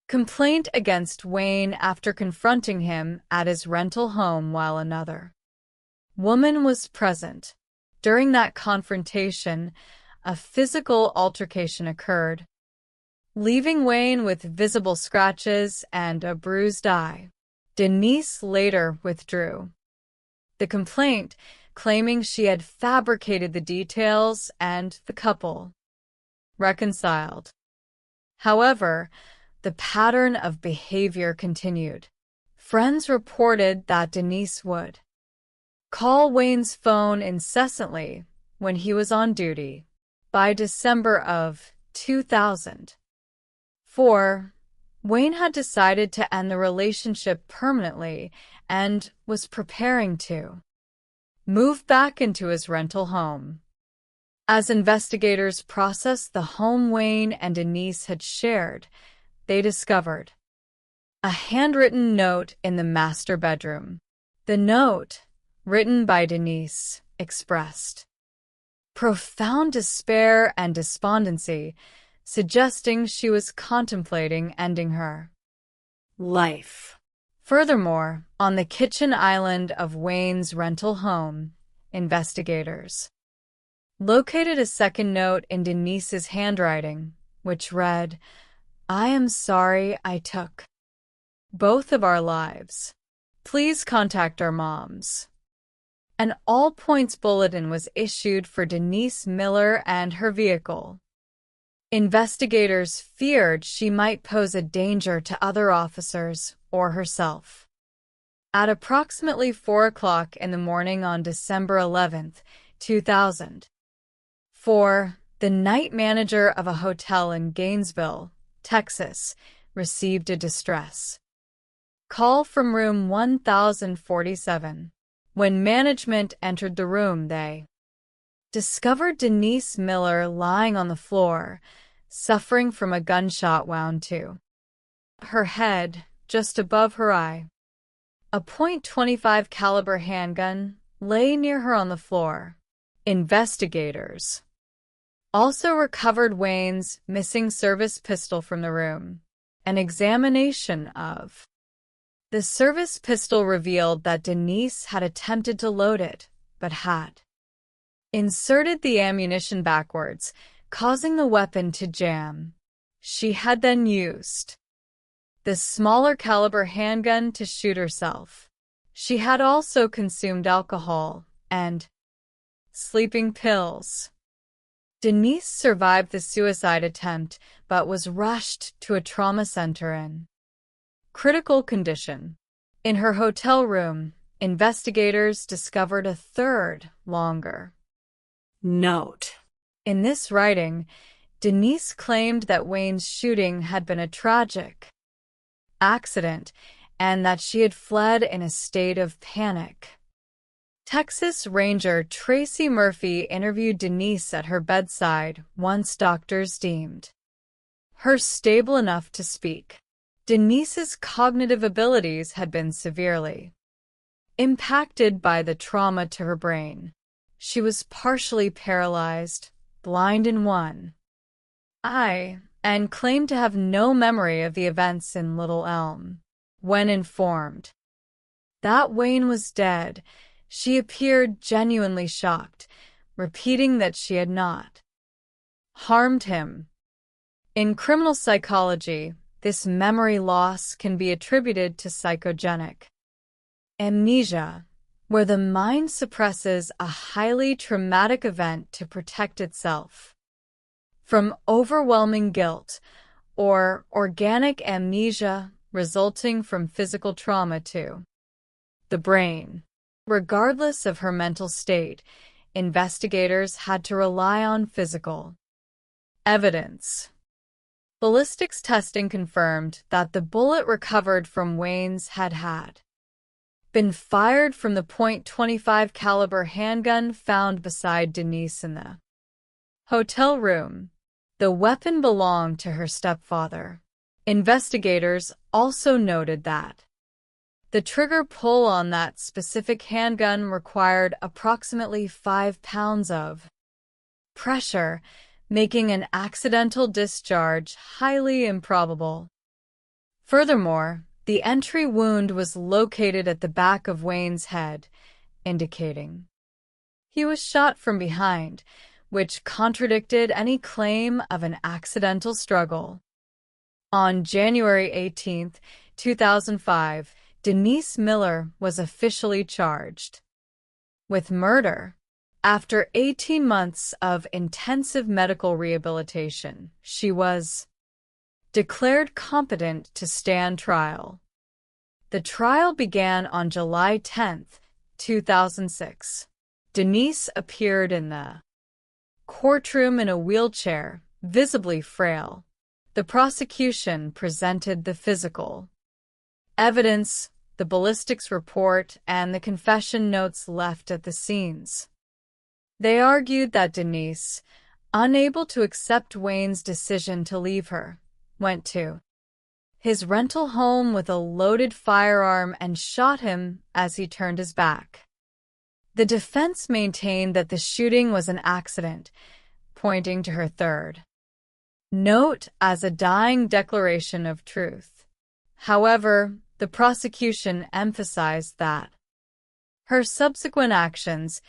complaint against Wayne after confronting him at his rental home while another woman was present. During that confrontation, a physical altercation occurred, leaving Wayne with visible scratches and a bruised eye. Denise later withdrew the complaint, claiming she had fabricated the details, and the couple reconciled. However, the pattern of behavior continued. Friends reported that Denise would call Wayne's phone incessantly when he was on duty. By December of 2004, Wayne had decided to end the relationship permanently and was preparing to move back into his rental home. As investigators processed the home Wayne and Denise had shared, they discovered a handwritten note in the master bedroom. The note, written by Denise, expressed profound despair and despondency, suggesting she was contemplating ending her life. Furthermore, on the kitchen island of Wayne's rental home, investigators located a second note in Denise's handwriting, which read, "I am sorry I took both of our lives. Please contact our moms." An all-points bulletin was issued for Denise Miller and her vehicle. Investigators feared she might pose a danger to other officers or herself. At approximately 4 o'clock in the morning on December 11th, 2004, the night manager of a hotel in Gainesville, Texas, received a distress call from room 1047. When management entered the room, they discovered Denise Miller lying on the floor, suffering from a gunshot wound to her head, just above her eye. A .25 caliber handgun lay near her on the floor. Investigators also recovered Wayne's missing service pistol from the room. An examination of the service pistol revealed that Denise had attempted to load it, but had inserted the ammunition backwards, causing the weapon to jam. She had then used the smaller caliber handgun to shoot herself. She had also consumed alcohol and sleeping pills. Denise survived the suicide attempt, but was rushed to a trauma center in critical condition. In her hotel room, investigators discovered a third, longer note. In this writing, Denise claimed that Wayne's shooting had been a tragic accident and that she had fled in a state of panic. Texas Ranger Tracy Murphy interviewed Denise at her bedside once doctors deemed her stable enough to speak. Denise's cognitive abilities had been severely impacted by the trauma to her brain. She was partially paralyzed, blind in one eye, and claimed to have no memory of the events in Little Elm. When informed that Wayne was dead, she appeared genuinely shocked, repeating that she had not harmed him. In criminal psychology, this memory loss can be attributed to psychogenic amnesia, where the mind suppresses a highly traumatic event to protect itself from overwhelming guilt, or organic amnesia resulting from physical trauma to the brain. Regardless of her mental state, investigators had to rely on physical evidence. Ballistics testing confirmed that the bullet recovered from Wayne's had been fired from the .25 caliber handgun found beside Denise in the hotel room. The weapon belonged to her stepfather. Investigators also noted that the trigger pull on that specific handgun required approximately 5 pounds of pressure, making an accidental discharge highly improbable. Furthermore, the entry wound was located at the back of Wayne's head, indicating he was shot from behind, which contradicted any claim of an accidental struggle. On January 18, 2005, Denise Miller was officially charged with murder. After 18 months of intensive medical rehabilitation, she was declared competent to stand trial. The trial began on July 10, 2006. Denise appeared in the courtroom in a wheelchair, visibly frail. The prosecution presented the physical evidence, the ballistics report, and the confession notes left at the scenes. They argued that Denise, unable to accept Wayne's decision to leave her, went to his rental home with a loaded firearm and shot him as he turned his back. The defense maintained that the shooting was an accident, pointing to her third note as a dying declaration of truth. However, the prosecution emphasized that her subsequent actions,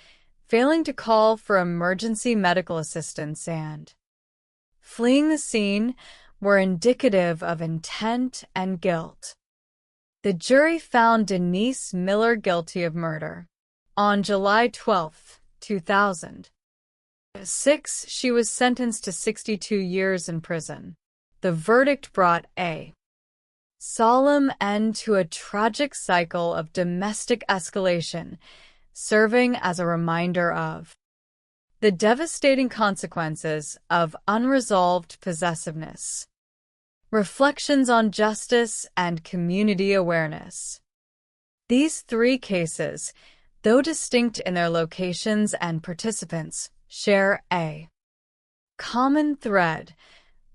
failing to call for emergency medical assistance and fleeing the scene, were indicative of intent and guilt. The jury found Denise Miller guilty of murder. On July 12, 2006, she was sentenced to 62 years in prison. The verdict brought a solemn end to a tragic cycle of domestic escalation, serving as a reminder of the devastating consequences of unresolved possessiveness. Reflections on justice and community awareness. These three cases, though distinct in their locations and participants, share a common thread: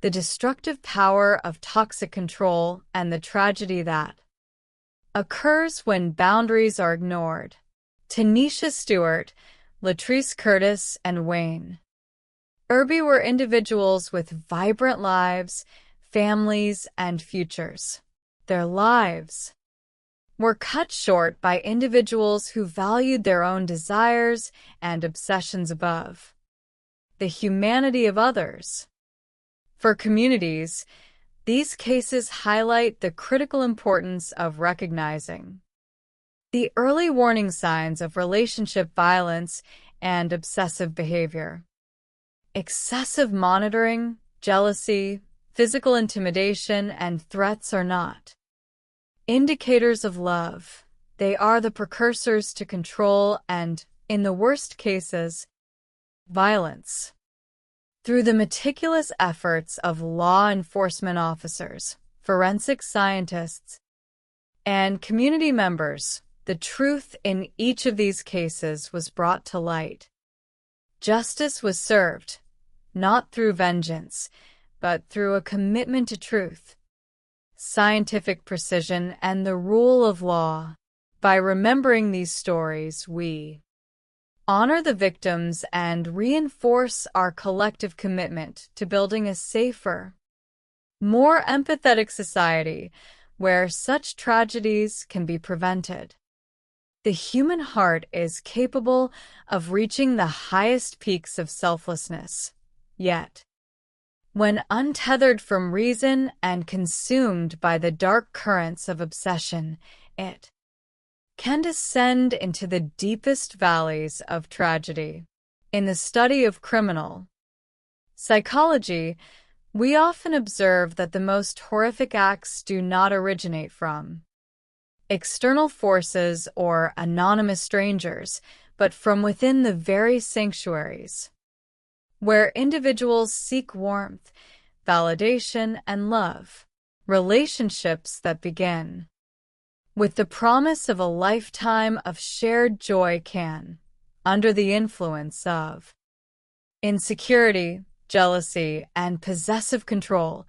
the destructive power of toxic control and the tragedy that occurs when boundaries are ignored. Tanisha Stewart, Latrice Curtis, and Wayne Irby were individuals with vibrant lives, families, and futures. Their lives were cut short by individuals who valued their own desires and obsessions above the humanity of others. For communities, these cases highlight the critical importance of recognizing the early warning signs of relationship violence and obsessive behavior. Excessive monitoring, jealousy, physical intimidation, and threats are not indicators of love. They are the precursors to control and, in the worst cases, violence. Through the meticulous efforts of law enforcement officers, forensic scientists, and community members, the truth in each of these cases was brought to light. Justice was served, not through vengeance, but through a commitment to truth, scientific precision, and the rule of law. By remembering these stories, we honor the victims and reinforce our collective commitment to building a safer, more empathetic society where such tragedies can be prevented. The human heart is capable of reaching the highest peaks of selflessness, yet, when untethered from reason and consumed by the dark currents of obsession, it can descend into the deepest valleys of tragedy. In the study of criminal psychology, we often observe that the most horrific acts do not originate from external forces or anonymous strangers, but from within the very sanctuaries where individuals seek warmth, validation, and love, relationships that begin with the promise of a lifetime of shared joy can, under the influence of insecurity, jealousy, and possessive control,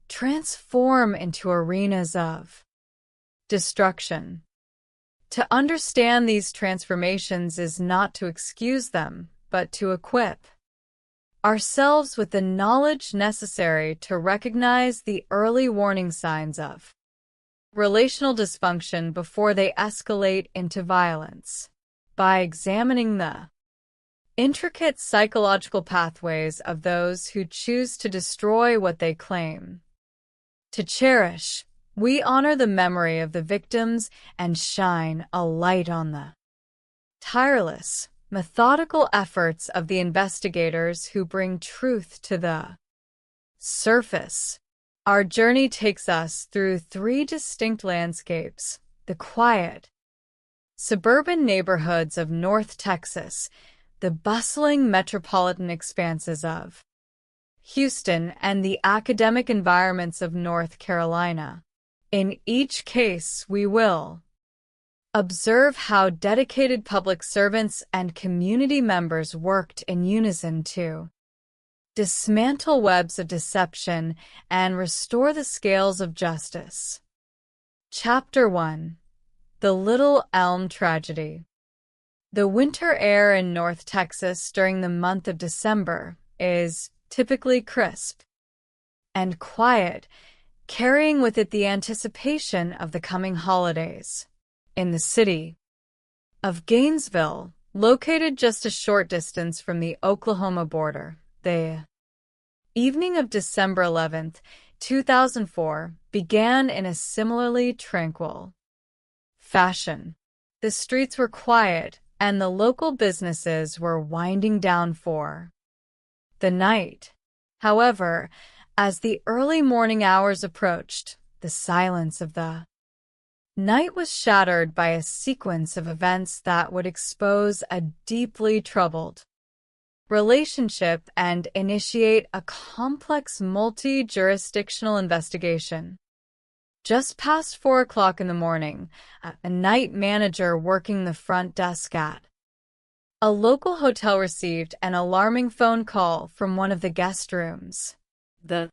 transform into arenas of destruction. To understand these transformations is not to excuse them, but to equip ourselves with the knowledge necessary to recognize the early warning signs of relational dysfunction before they escalate into violence. By examining the intricate psychological pathways of those who choose to destroy what they claim to cherish, we honor the memory of the victims and shine a light on the tireless, methodical efforts of the investigators who bring truth to the surface. Our journey takes us through 3 distinct landscapes: the quiet, suburban neighborhoods of North Texas, the bustling metropolitan expanses of Houston, and the academic environments of North Carolina. In each case, we will observe how dedicated public servants and community members worked in unison to dismantle webs of deception and restore the scales of justice. Chapter 1: The Little Elm Tragedy. The winter air in North Texas during the month of December is typically crisp and quiet, carrying with it the anticipation of the coming holidays. In the city of Gainesville, located just a short distance from the Oklahoma border, the evening of December 11th, 2004, began in a similarly tranquil fashion. The streets were quiet, and the local businesses were winding down for the night. However, as the early morning hours approached, the silence of the night was shattered by a sequence of events that would expose a deeply troubled relationship and initiate a complex multi-jurisdictional investigation. Just past 4 o'clock in the morning, a night manager working the front desk at a local hotel received an alarming phone call from one of the guest rooms. The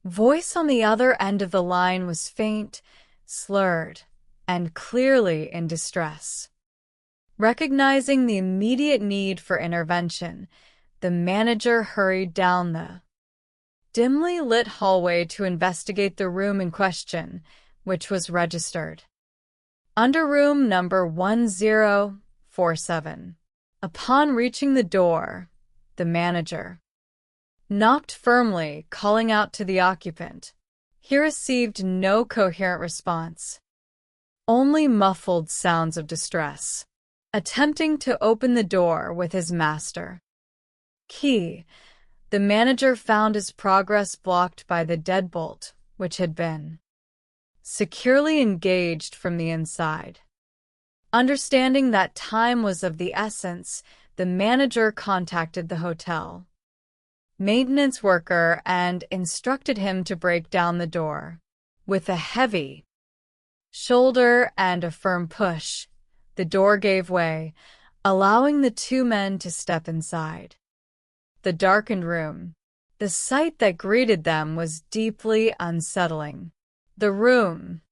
voice on the other end of the line was faint, slurred, and clearly in distress. Recognizing the immediate need for intervention, the manager hurried down the dimly lit hallway to investigate the room in question, which was registered under room number 1047. Upon reaching the door, the manager knocked firmly, calling out to the occupant. He received no coherent response, only muffled sounds of distress. Attempting to open the door with his master key, the manager found his progress blocked by the deadbolt, which had been securely engaged from the inside. Understanding that time was of the essence, the manager contacted the hotel maintenance worker and instructed him to break down the door. With a heavy shoulder and a firm push, the door gave way, allowing the 2 men to step inside the darkened room. The sight that greeted them was deeply unsettling. The room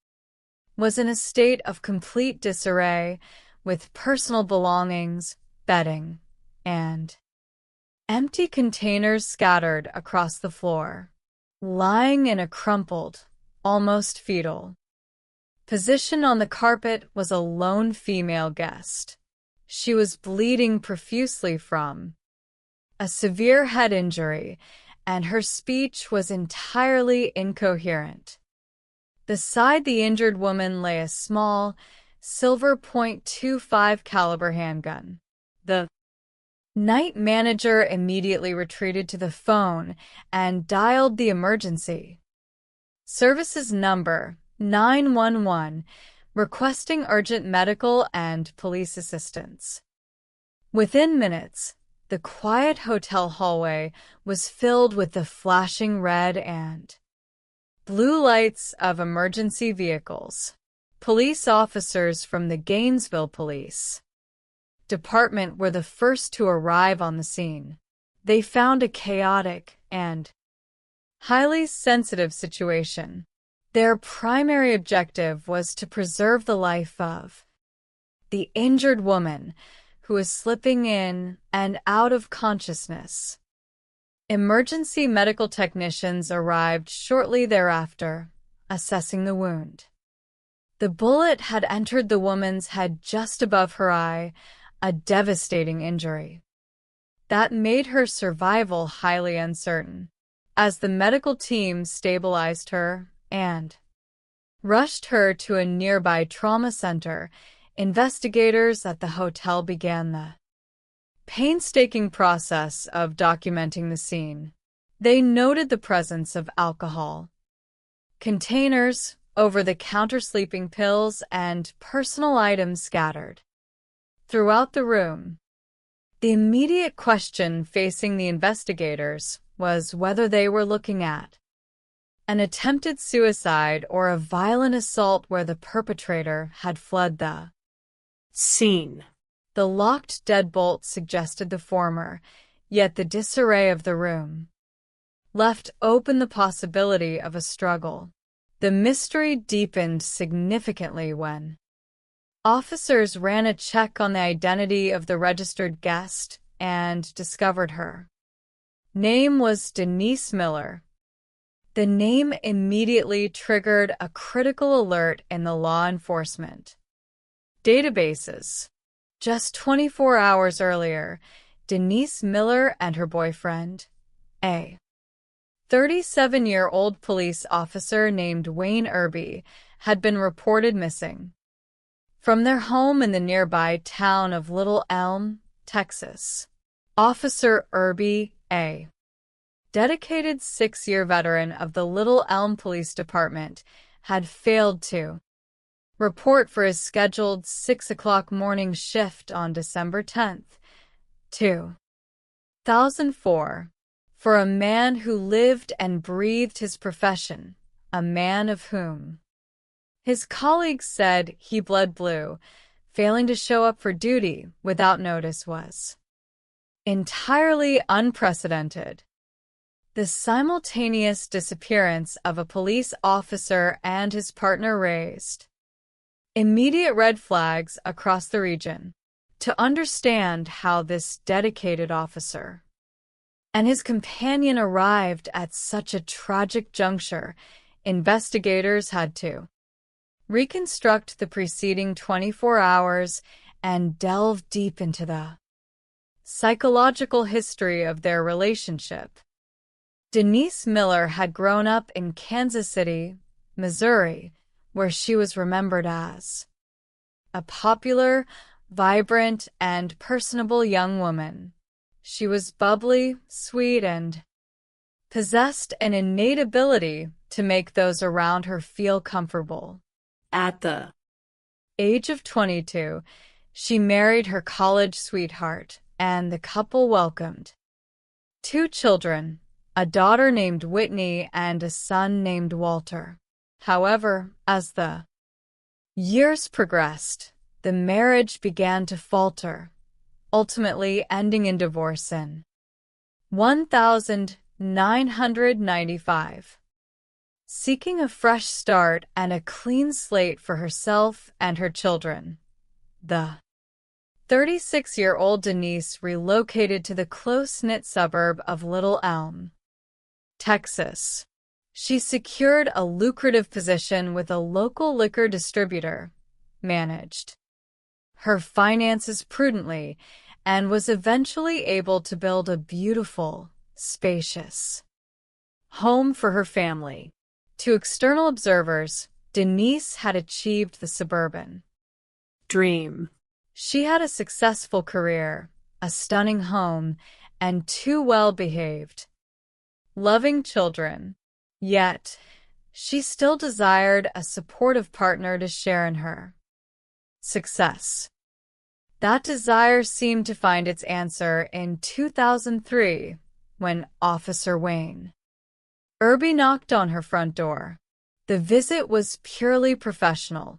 was in a state of complete disarray, with personal belongings, bedding, and empty containers scattered across the floor. Lying in a crumpled, almost fetal position on the carpet was a lone female guest. She was bleeding profusely from a severe head injury, and her speech was entirely incoherent. Beside the injured woman lay a small, silver .25 caliber handgun. The night manager immediately retreated to the phone and dialed the emergency services number 911, requesting urgent medical and police assistance. Within minutes, the quiet hotel hallway was filled with the flashing red and blue lights of emergency vehicles. Police officers from the Gainesville Police Department were the first to arrive on the scene. They found a chaotic and highly sensitive situation. Their primary objective was to preserve the life of the injured woman who was slipping in and out of consciousness. Emergency medical technicians arrived shortly thereafter, assessing the wound. The bullet had entered the woman's head just above her eye, a devastating injury that made her survival highly uncertain. As the medical team stabilized her and rushed her to a nearby trauma center, investigators at the hotel began the painstaking process of documenting the scene. They noted the presence of alcohol, containers, over-the-counter sleeping pills, and personal items scattered throughout the room. The immediate question facing the investigators was whether they were looking at an attempted suicide or a violent assault where the perpetrator had fled the scene. The locked deadbolt suggested the former, yet the disarray of the room left open the possibility of a struggle. The mystery deepened significantly when officers ran a check on the identity of the registered guest and discovered her name was Denise Miller. The name immediately triggered a critical alert in the law enforcement databases. Just 24 hours earlier, Denise Miller and her boyfriend, a 37-year-old police officer named Wayne Irby, had been reported missing from their home in the nearby town of Little Elm, Texas. Officer Irby, a dedicated 6-year veteran of the Little Elm Police Department, had failed to report for his scheduled 6 o'clock morning shift on December 10th, 2004. For a man who lived and breathed his profession, a man of whom his colleagues said he bled blue, failing to show up for duty without notice was entirely unprecedented. The simultaneous disappearance of a police officer and his partner raised immediate red flags across the region. To understand how this dedicated officer and his companion arrived at such a tragic juncture, investigators had to reconstruct the preceding 24 hours and delve deep into the psychological history of their relationship. Denise Miller had grown up in Kansas City, Missouri, where she was remembered as a popular, vibrant, and personable young woman. She was bubbly, sweet, and possessed an innate ability to make those around her feel comfortable. At the age of 22, she married her college sweetheart, and the couple welcomed 2 children, a daughter named Whitney and a son named Walter. However, as the years progressed, the marriage began to falter, ultimately ending in divorce in 1995. Seeking a fresh start and a clean slate for herself and her children, the 36-year-old Denise relocated to the close-knit suburb of Little Elm, Texas. She secured a lucrative position with a local liquor distributor, managed her finances prudently, and was eventually able to build a beautiful, spacious home for her family. To external observers, Denise had achieved the suburban dream. She had a successful career, a stunning home, and 2 well-behaved, loving children. Yet, she still desired a supportive partner to share in her success. That desire seemed to find its answer in 2003 when Officer Wayne Irby knocked on her front door. The visit was purely professional.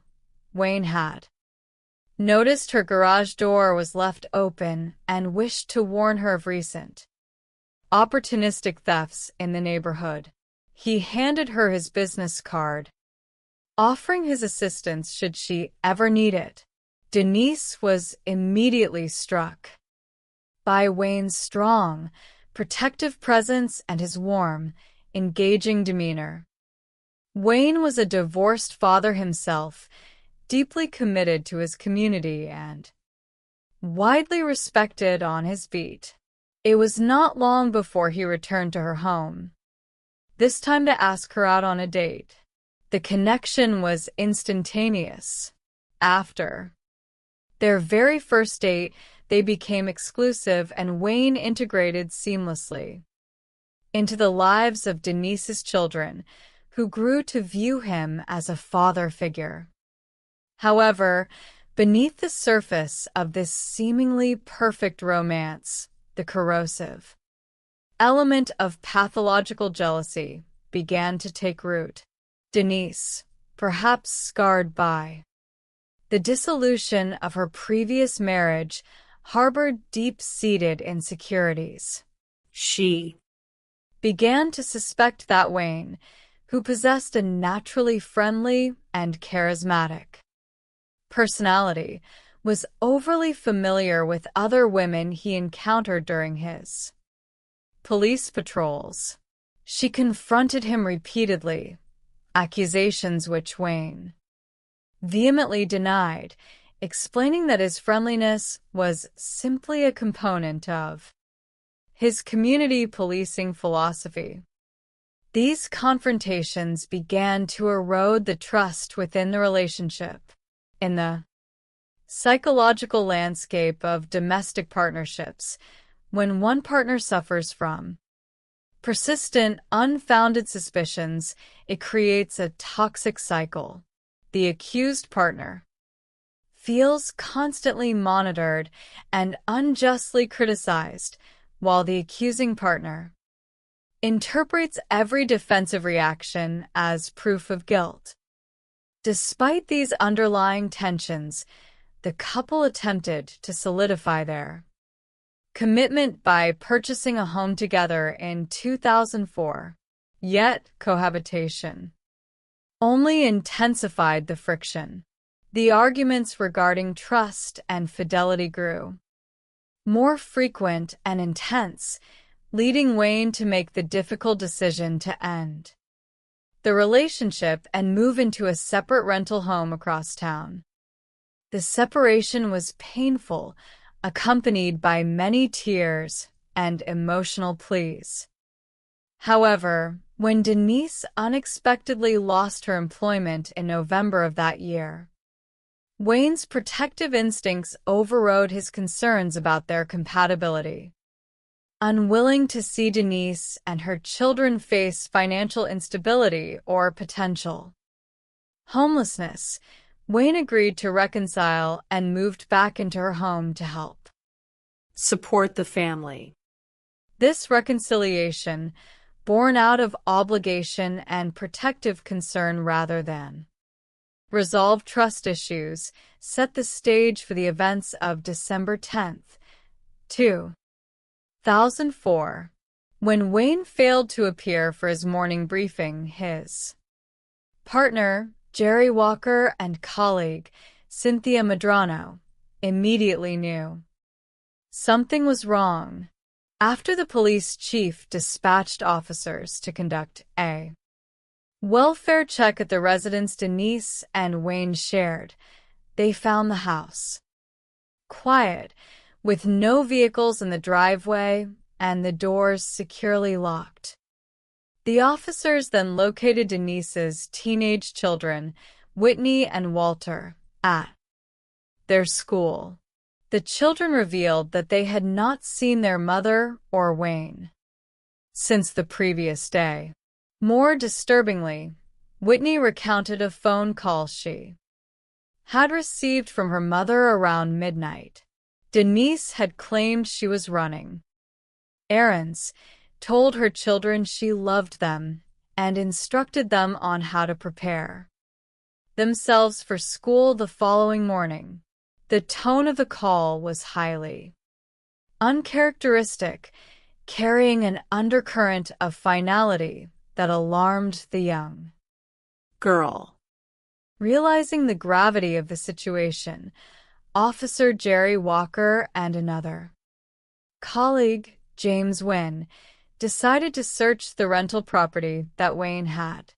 Wayne had noticed her garage door was left open and wished to warn her of recent opportunistic thefts in the neighborhood. He handed her his business card, offering his assistance should she ever need it. Denise was immediately struck by Wayne's strong, protective presence and his warm, engaging demeanor. Wayne was a divorced father himself, deeply committed to his community and widely respected on his beat. It was not long before he returned to her home, this time to ask her out on a date. The connection was instantaneous. After their very first date, they became exclusive and Wayne integrated seamlessly into the lives of Denise's children, who grew to view him as a father figure. However, beneath the surface of this seemingly perfect romance, the corrosive element of pathological jealousy began to take root. Denise, perhaps scarred by the dissolution of her previous marriage, harbored deep-seated insecurities. She began to suspect that Wayne, who possessed a naturally friendly and charismatic personality, was overly familiar with other women he encountered during his police patrols. She confronted him repeatedly, accusations which Wayne vehemently denied, explaining that his friendliness was simply a component of his community policing philosophy. These confrontations began to erode the trust within the relationship. In the psychological landscape of domestic partnerships, when one partner suffers from persistent, unfounded suspicions, it creates a toxic cycle. The accused partner feels constantly monitored and unjustly criticized, while the accusing partner interprets every defensive reaction as proof of guilt. Despite these underlying tensions, the couple attempted to solidify their commitment by purchasing a home together in 2004. Yet, cohabitation only intensified the friction. The arguments regarding trust and fidelity grew more frequent and intense, leading Wayne to make the difficult decision to end the relationship and move into a separate rental home across town. The separation was painful, accompanied by many tears and emotional pleas. However, when Denise unexpectedly lost her employment in November of that year, Wayne's protective instincts overrode his concerns about their compatibility. Unwilling to see Denise and her children face financial instability or potential homelessness, Wayne agreed to reconcile and moved back into her home to help support the family. This reconciliation, born out of obligation and protective concern rather than resolve trust issues, set the stage for the events of December 10th, 2004. When Wayne failed to appear for his morning briefing, his partner, Jerry Walker, and colleague, Cynthia Medrano, immediately knew something was wrong. After the police chief dispatched officers to conduct a welfare check at the residence Denise and Wayne shared, they found the house quiet, with no vehicles in the driveway and the doors securely locked. The officers then located Denise's teenage children, Whitney and Walter, at their school. The children revealed that they had not seen their mother or Wayne since the previous day. More disturbingly, Whitney recounted a phone call she had received from her mother around midnight. Denise had claimed she was running errands, told her children she loved them, and instructed them on how to prepare themselves for school the following morning. The tone of the call was highly uncharacteristic, carrying an undercurrent of finality that alarmed the young girl. Realizing the gravity of the situation, Officer Jerry Walker and another colleague, James Wynn, decided to search the rental property that Wayne had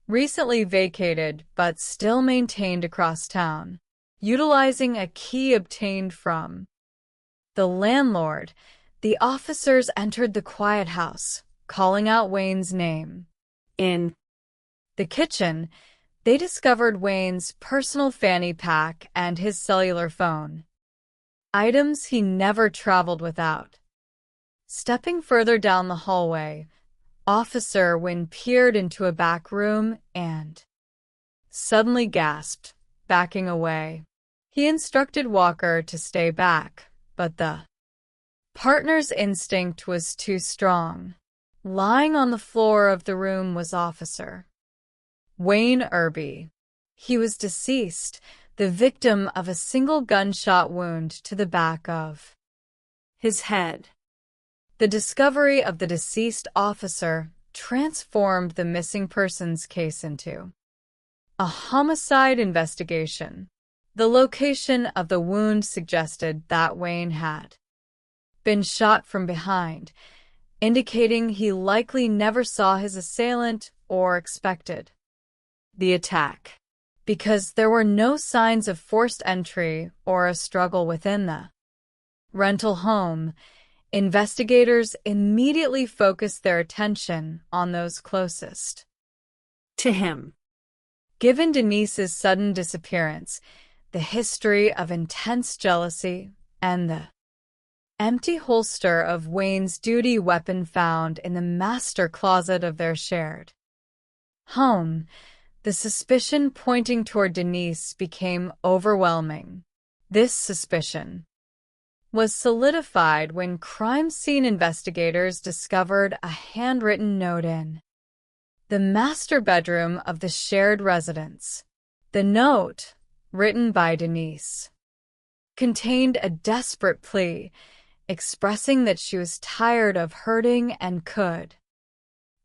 recently vacated but still maintained across town. Utilizing a key obtained from the landlord, the officers entered the quiet house, calling out Wayne's name. In the kitchen, they discovered Wayne's personal fanny pack and his cellular phone, items he never traveled without. Stepping further down the hallway, Officer Wynn peered into a back room and suddenly gasped, backing away. He instructed Walker to stay back, but the partner's instinct was too strong. Lying on the floor of the room was Officer Wayne Irby. He was deceased, the victim of a single gunshot wound to the back of his head. The discovery of the deceased officer transformed the missing persons case into a homicide investigation. The location of the wound suggested that Wayne had been shot from behind, indicating he likely never saw his assailant or expected the attack. Because there were no signs of forced entry or a struggle within the rental home, investigators immediately focused their attention on those closest to him. Given Denise's sudden disappearance, the history of intense jealousy, and the empty holster of Wayne's duty weapon found in the master closet of their shared home, the suspicion pointing toward Denise became overwhelming. This suspicion was solidified when crime scene investigators discovered a handwritten note in the master bedroom of the shared residence. The note, written by Denise, contained a desperate plea, expressing that she was tired of hurting and could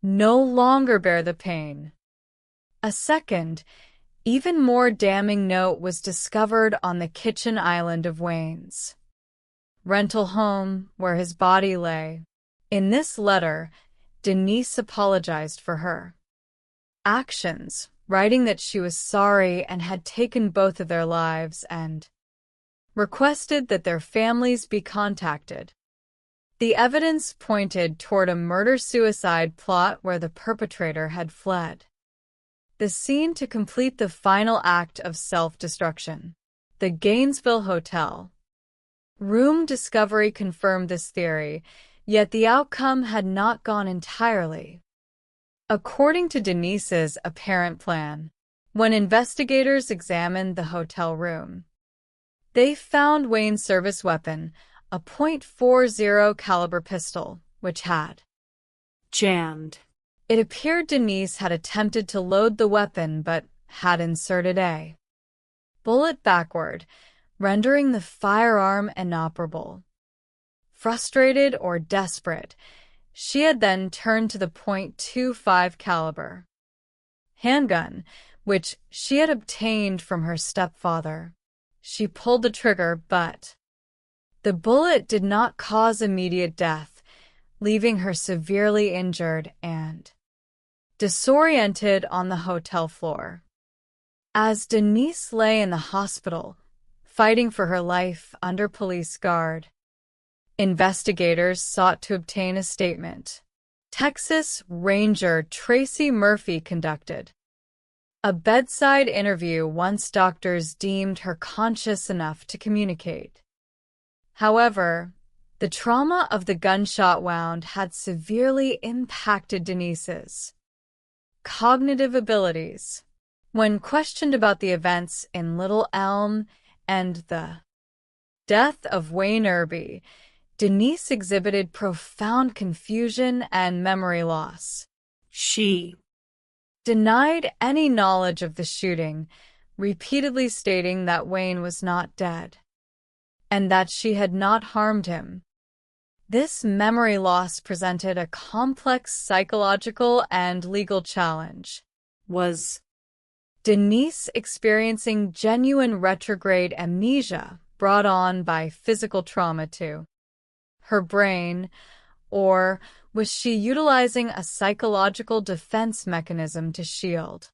no longer bear the pain. A second, even more damning note was discovered on the kitchen island of Wayne's rental home where his body lay. In this letter, Denise apologized for her actions, writing that she was sorry and had taken both of their lives and requested that their families be contacted. The evidence pointed toward a murder-suicide plot where the perpetrator had fled the scene to complete the final act of self-destruction. The Gainesville Hotel room discovery confirmed this theory, yet the outcome had not gone entirely according to Denise's apparent plan. When investigators examined the hotel room, they found Wayne's service weapon, a .40 caliber pistol, which had jammed. It appeared Denise had attempted to load the weapon but had inserted a bullet backward, rendering the firearm inoperable. Frustrated or desperate, she had then turned to the .25 caliber handgun, which she had obtained from her stepfather. She pulled the trigger, but the bullet did not cause immediate death, leaving her severely injured and disoriented on the hotel floor. As Denise lay in the hospital, fighting for her life under police guard, investigators sought to obtain a statement. Texas Ranger Tracy Murphy conducted a bedside interview once doctors deemed her conscious enough to communicate. However, the trauma of the gunshot wound had severely impacted Denise's cognitive abilities. When questioned about the events in Little Elm and the death of Wayne Irby, Denise exhibited profound confusion and memory loss. She denied any knowledge of the shooting, repeatedly stating that Wayne was not dead and that she had not harmed him. This memory loss presented a complex psychological and legal challenge. Was Denise experiencing genuine retrograde amnesia brought on by physical trauma to her brain, or was she utilizing a psychological defense mechanism to shield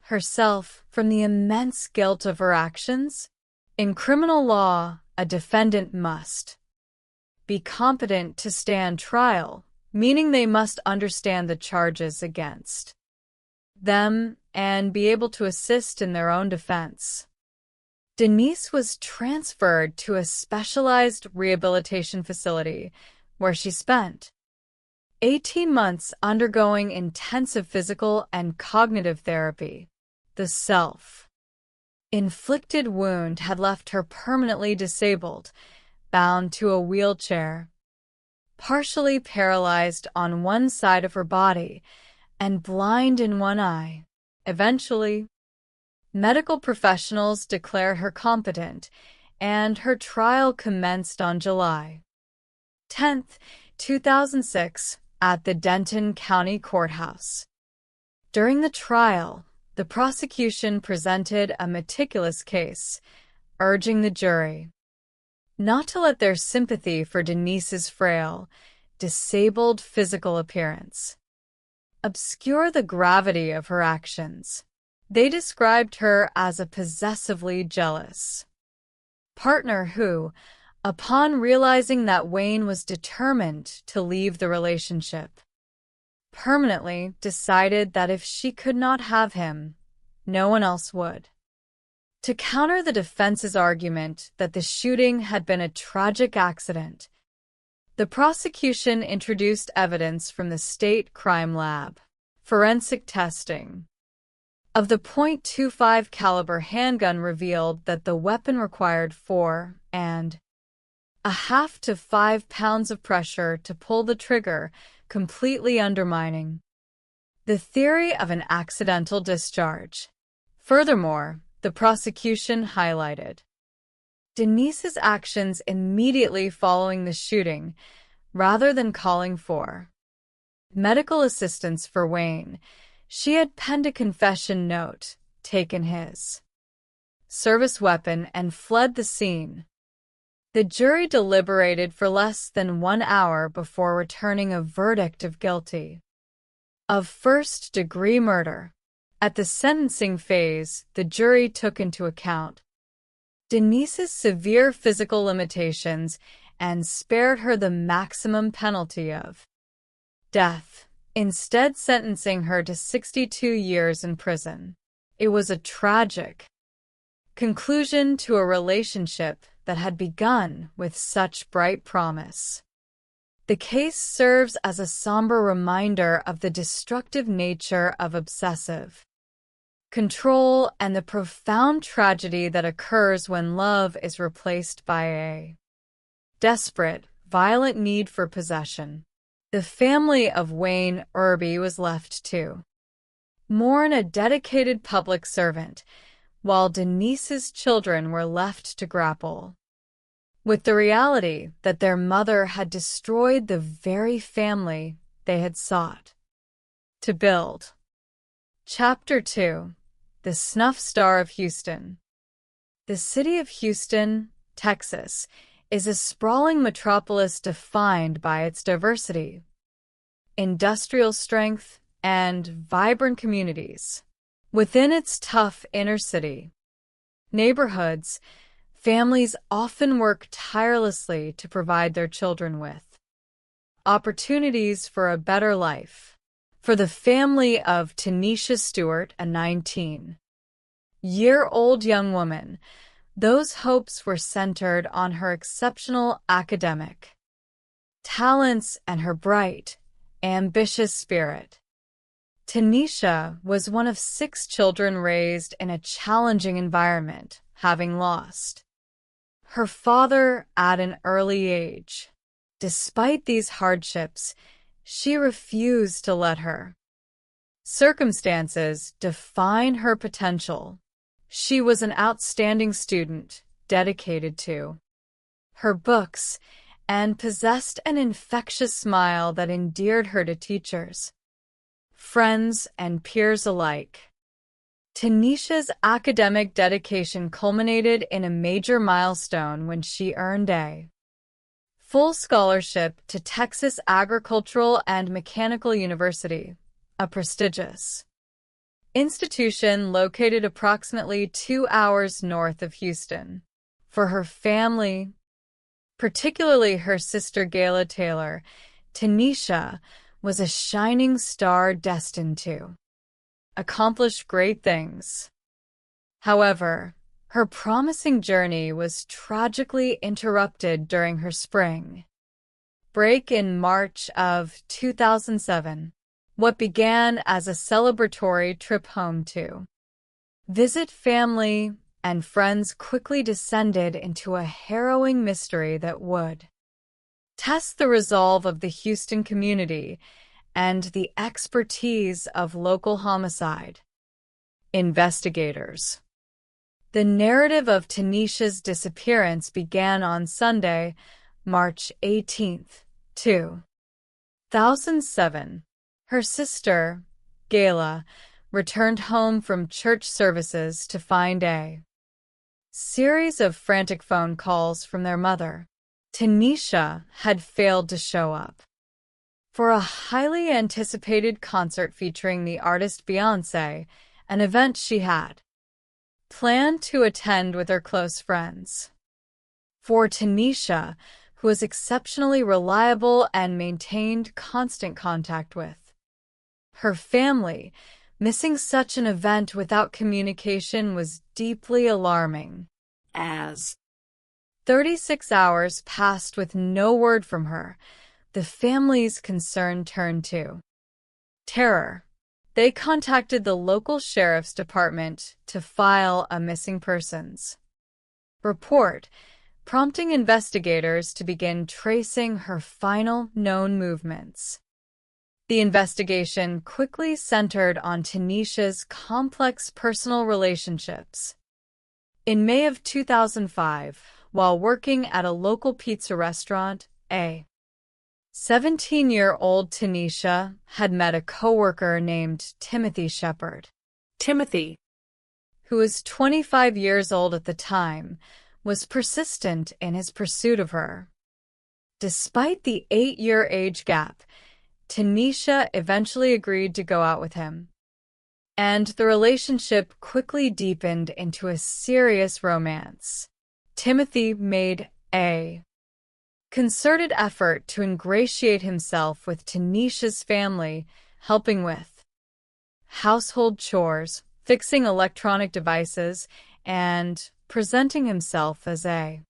herself from the immense guilt of her actions? In criminal law, a defendant must be competent to stand trial, meaning they must understand the charges against them and be able to assist in their own defense. Denise was transferred to a specialized rehabilitation facility where she spent 18 months undergoing intensive physical and cognitive therapy. The self-inflicted wound had left her permanently disabled, bound to a wheelchair, partially paralyzed on one side of her body, and blind in one eye. Eventually, medical professionals declared her competent, and her trial commenced on July 10, 2006, at the Denton County Courthouse. During the trial, the prosecution presented a meticulous case, urging the jury not to let their sympathy for Denise's frail, disabled physical appearance obscure the gravity of her actions. They described her as a possessively jealous partner who, upon realizing that Wayne was determined to leave the relationship, permanently decided that if she could not have him, no one else would. To counter the defense's argument that the shooting had been a tragic accident, the prosecution introduced evidence from the state crime lab, forensic testing of the .25 caliber handgun revealed that the weapon required 4.5 to 5 pounds of pressure to pull the trigger, completely undermining the theory of an accidental discharge. Furthermore, the prosecution highlighted Denise's actions immediately following the shooting. Rather than calling for medical assistance for Wayne, she had penned a confession note, taken his service weapon, and fled the scene. The jury deliberated for less than 1 hour before returning a verdict of guilty of first-degree murder. At the sentencing phase, the jury took into account Denise's severe physical limitations and spared her the maximum penalty of death, instead sentencing her to 62 years in prison. It was a tragic conclusion to a relationship that had begun with such bright promise. The case serves as a somber reminder of the destructive nature of obsessive control and the profound tragedy that occurs when love is replaced by a desperate, violent need for possession. The family of Wayne Irby was left to mourn a dedicated public servant, while Denise's children were left to grapple with the reality that their mother had destroyed the very family they had sought to build. Chapter 2: The Snuff Star of Houston. The city of Houston, Texas, is a sprawling metropolis defined by its diversity, industrial strength, and vibrant communities. Within its tough inner city neighborhoods, families often work tirelessly to provide their children with opportunities for a better life. For the family of Tanisha Stewart, a 19-year-old young woman, those hopes were centered on her exceptional academic talents and her bright, ambitious spirit. Tanisha was one of 6 children raised in a challenging environment, having lost her father at an early age. Despite these hardships, she refused to let her circumstances define her potential. She was an outstanding student, dedicated to her books and possessed an infectious smile that endeared her to teachers, friends, and peers alike. Tanisha's academic dedication culminated in a major milestone when she earned a full scholarship to Texas Agricultural and Mechanical University, a prestigious institution located approximately 2 hours north of Houston. For her family, particularly her sister Gayla Taylor, Tanisha was a shining star destined to accomplish great things. However, her promising journey was tragically interrupted during her spring break in March of 2007. What began as a celebratory trip home to visit family and friends quickly descended into a harrowing mystery that would test the resolve of the Houston community and the expertise of local homicide investigators. The narrative of Tanisha's disappearance began on Sunday, March 18th, 2007. Her sister, Gayla, returned home from church services to find a series of frantic phone calls from their mother. Tanisha had failed to show up for a highly anticipated concert featuring the artist Beyoncé, an event she had planned to attend with her close friends. For Tanisha, who was exceptionally reliable and maintained constant contact with her family, missing such an event without communication was deeply alarming. As 36 hours passed with no word from her, the family's concern turned to terror. They contacted the local sheriff's department to file a missing persons report, prompting investigators to begin tracing her final known movements. The investigation quickly centered on Tanisha's complex personal relationships. In May of 2005, while working at a local pizza restaurant, a 17-year-old Tanisha had met a coworker named Timothy Shepard. Timothy, who was 25 years old at the time, was persistent in his pursuit of her. Despite the 8-year age gap, Tanisha eventually agreed to go out with him, and the relationship quickly deepened into a serious romance. Timothy made a concerted effort to ingratiate himself with Tanisha's family, helping with household chores, fixing electronic devices, and presenting himself as a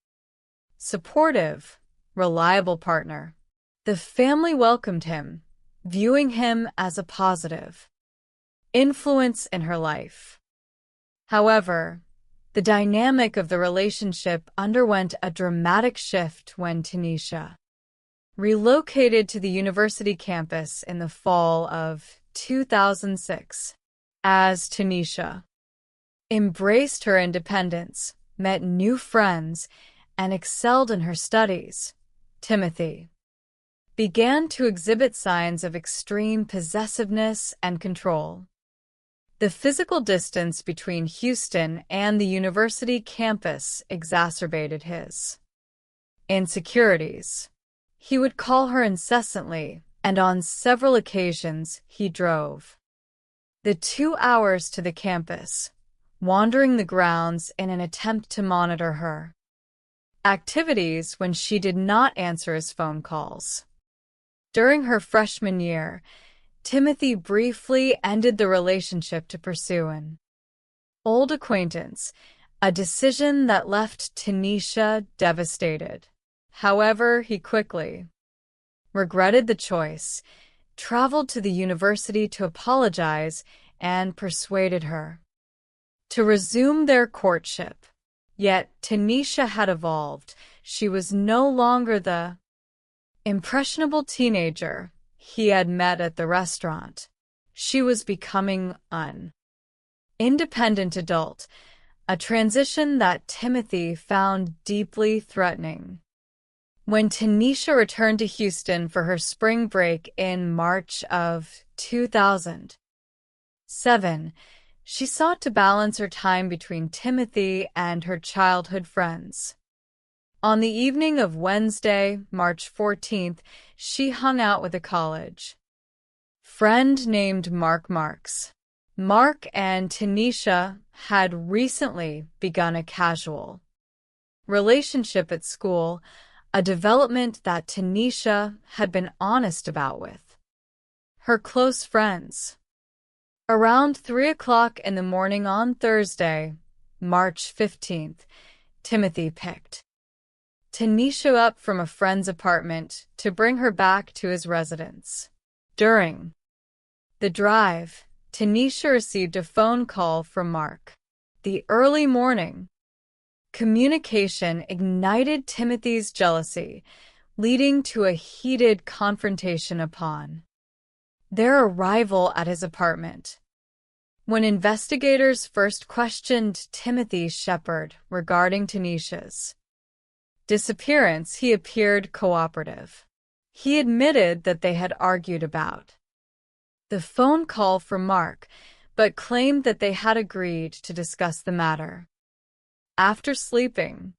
supportive, reliable partner. The family welcomed him, viewing him as a positive influence in her life. However, the dynamic of the relationship underwent a dramatic shift when Tanisha relocated to the university campus in the fall of 2006. As Tanisha embraced her independence, met new friends, and excelled in her studies, Timothy began to exhibit signs of extreme possessiveness and control. The physical distance between Houston and the university campus exacerbated his insecurities. He would call her incessantly, and on several occasions he drove the 2 hours to the campus, wandering the grounds in an attempt to monitor her activities when she did not answer his phone calls. During her freshman year, Timothy briefly ended the relationship to pursue an old acquaintance, a decision that left Tanisha devastated. However, he quickly regretted the choice, traveled to the university to apologize, and persuaded her to resume their courtship. Yet Tanisha had evolved. She was no longer the impressionable teenager he had met at the restaurant. She was becoming an independent adult, a transition that Timothy found deeply threatening. When Tanisha returned to Houston for her spring break in March of 2007, she sought to balance her time between Timothy and her childhood friends. On the evening of Wednesday, March 14th, she hung out with a college friend named Mark Marks. Mark and Tanisha had recently begun a casual relationship at school, a development that Tanisha had been honest about with her close friends. Around 3 o'clock in the morning on Thursday, March 15th, Timothy picked Tanisha up from a friend's apartment to bring her back to his residence. During the drive, Tanisha received a phone call from Mark. The early morning communication ignited Timothy's jealousy, leading to a heated confrontation upon their arrival at his apartment. When investigators first questioned Timothy Shepard regarding Tanisha's disappearance, he appeared cooperative. He admitted that they had argued about the phone call from Mark, but claimed that they had agreed to discuss the matter after sleeping.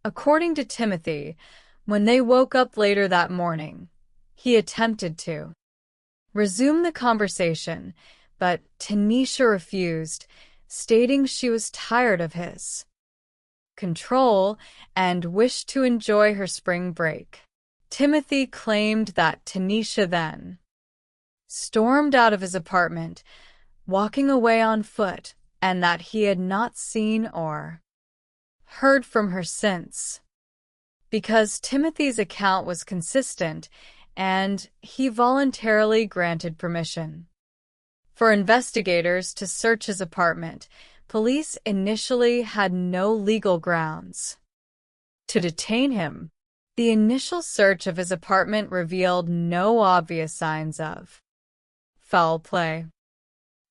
According to Timothy, when they woke up later that morning, he attempted to resume the conversation, but Tanisha refused, stating she was tired of his control and wished to enjoy her spring break. Timothy claimed that Tanisha then stormed out of his apartment, walking away on foot, and that he had not seen or heard from her since. Because Timothy's account was consistent, and he voluntarily granted permission for investigators to search his apartment, police initially had no legal grounds to detain him. The initial search of his apartment revealed no obvious signs of foul play.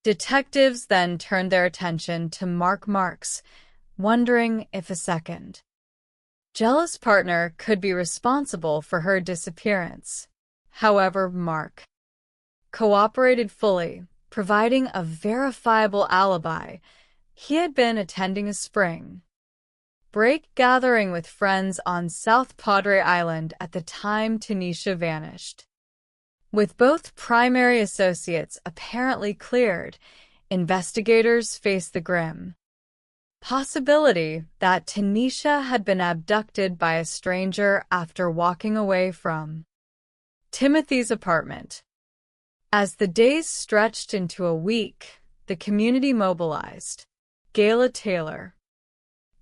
Detectives then turned their attention to Mark Marks, wondering if a second jealous partner could be responsible for her disappearance. However, Mark cooperated fully, providing a verifiable alibi. He had been attending a spring break gathering with friends on South Padre Island at the time Tanisha vanished. With both primary associates apparently cleared, investigators faced the grim possibility that Tanisha had been abducted by a stranger after walking away from Timothy's apartment. As the days stretched into a week, the community mobilized. Gayla Taylor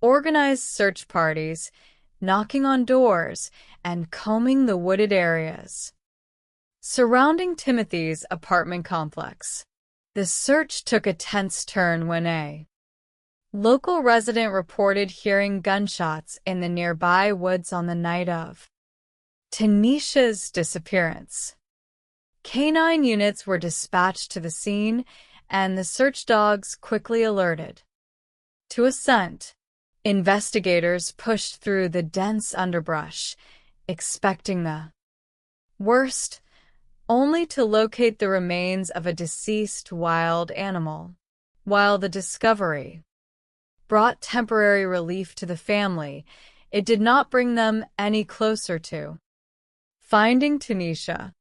organized search parties, knocking on doors and combing the wooded areas surrounding Timothy's apartment complex. The search took a tense turn when a local resident reported hearing gunshots in the nearby woods on the night of Tanisha's disappearance. Canine units were dispatched to the scene, and the search dogs quickly alerted to a scent. Investigators pushed through the dense underbrush, expecting the worst, only to locate the remains of a deceased wild animal. While the discovery brought temporary relief to the family, it did not bring them any closer to finding Tanisha.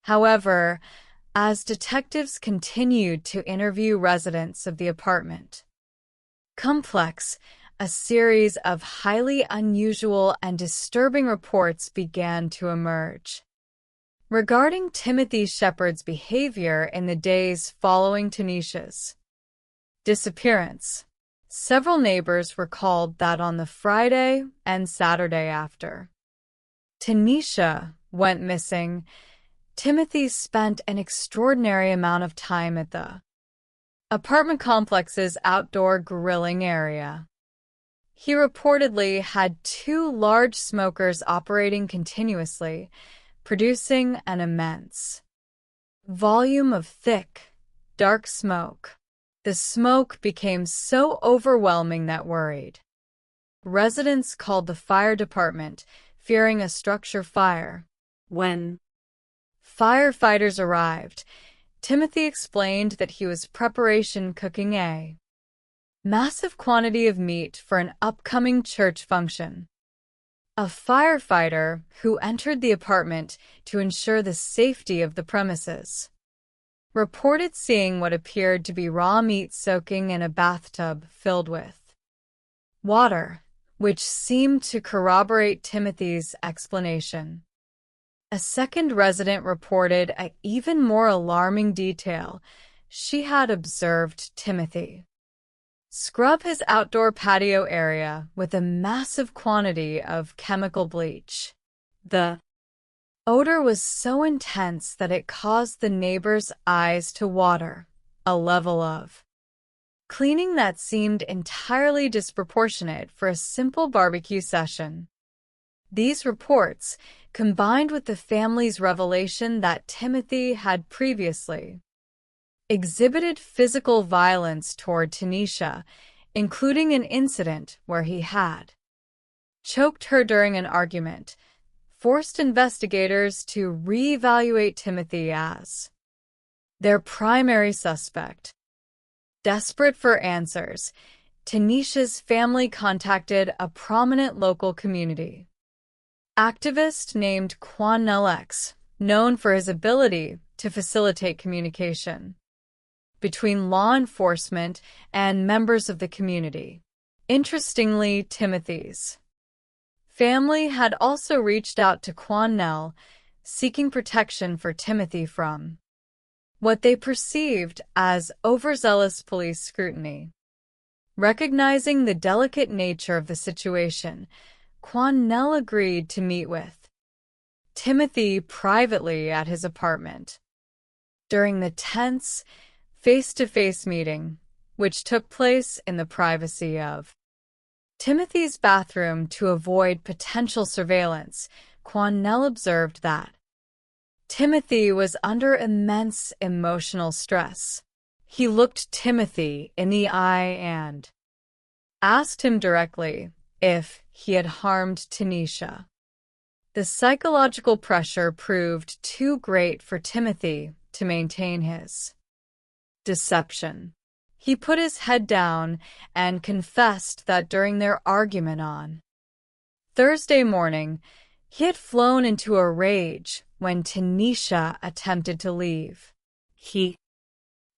However, as detectives continued to interview residents of the apartment complex, a series of highly unusual and disturbing reports began to emerge regarding Timothy Shepard's behavior in the days following Tanisha's disappearance. Several neighbors recalled that on the Friday and Saturday after Tanisha went missing, Timothy spent an extraordinary amount of time at the apartment complex's outdoor grilling area. He reportedly had 2 large smokers operating continuously, producing an immense volume of thick, dark smoke. The smoke became so overwhelming that worried residents called the fire department, fearing a structure fire. When firefighters arrived, Timothy explained that he was preparation cooking a massive quantity of meat for an upcoming church function. A firefighter who entered the apartment to ensure the safety of the premises reported seeing what appeared to be raw meat soaking in a bathtub filled with water, which seemed to corroborate Timothy's explanation. A second resident reported an even more alarming detail. She had observed Timothy scrub his outdoor patio area with a massive quantity of chemical bleach. The odor was so intense that it caused the neighbors' eyes to water, a level of cleaning that seemed entirely disproportionate for a simple barbecue session. These reports, combined with the family's revelation that Timothy had previously exhibited physical violence toward Tanisha, including an incident where he had choked her during an argument, forced investigators to reevaluate Timothy as their primary suspect. Desperate for answers, Tanisha's family contacted a prominent local community activist named Quan X, known for his ability to facilitate communication between law enforcement and members of the community. Interestingly, Timothy's family had also reached out to Quan seeking protection for Timothy from what they perceived as overzealous police scrutiny. Recognizing the delicate nature of the situation, Quan agreed to meet with Timothy privately at his apartment. During the tense, face-to-face meeting, which took place in the privacy of Timothy's bathroom to avoid potential surveillance, Quan observed that Timothy was under immense emotional stress. He looked Timothy in the eye and asked him directly if he had harmed Tanisha. The psychological pressure proved too great for Timothy to maintain his deception. He put his head down and confessed that during their argument on Thursday morning, he had flown into a rage when Tanisha attempted to leave. He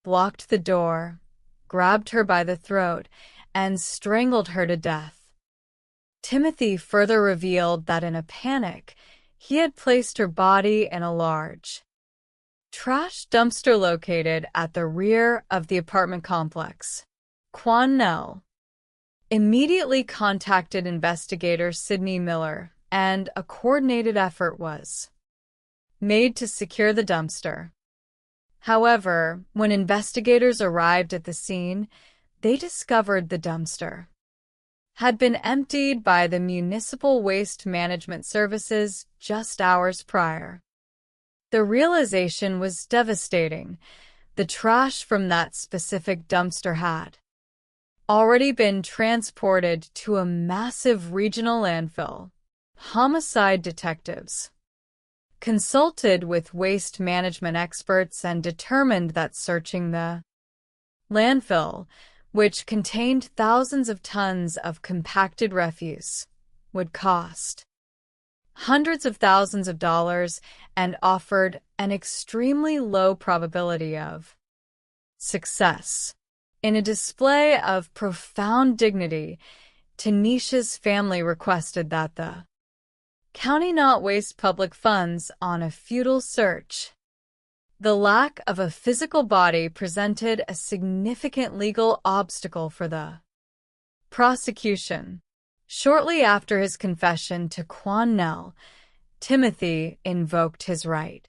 blocked the door, grabbed her by the throat, and strangled her to death. Timothy further revealed that in a panic, he had placed her body in a large trash dumpster located at the rear of the apartment complex. Quan immediately contacted investigator Sidney Miller, and a coordinated effort was made to secure the dumpster. However, when investigators arrived at the scene, they discovered the dumpster had been emptied by the Municipal Waste Management Services just hours prior. The realization was devastating. The trash from that specific dumpster had already been transported to a massive regional landfill. Homicide detectives consulted with waste management experts and determined that searching the landfill, which contained thousands of tons of compacted refuse, would cost hundreds of thousands of dollars and offered an extremely low probability of success. In a display of profound dignity, Tanisha's family requested that the county not waste public funds on a futile search. The lack of a physical body presented a significant legal obstacle for the prosecution. Shortly after his confession to Quan Timothy invoked his right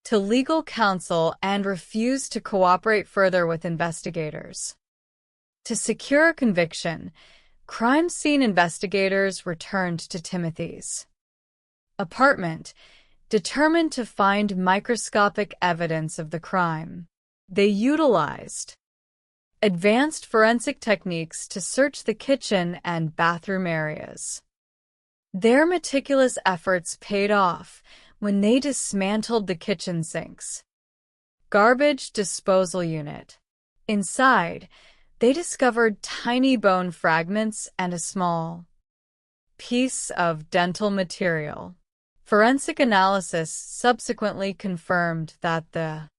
to legal counsel and refused to cooperate further with investigators. To secure a conviction, crime scene investigators returned to Timothy's apartment, determined to find microscopic evidence of the crime. They utilized advanced forensic techniques to search the kitchen and bathroom areas. Their meticulous efforts paid off when they dismantled the kitchen sink's garbage disposal unit. Inside, they discovered tiny bone fragments and a small piece of dental material. Forensic analysis subsequently confirmed that the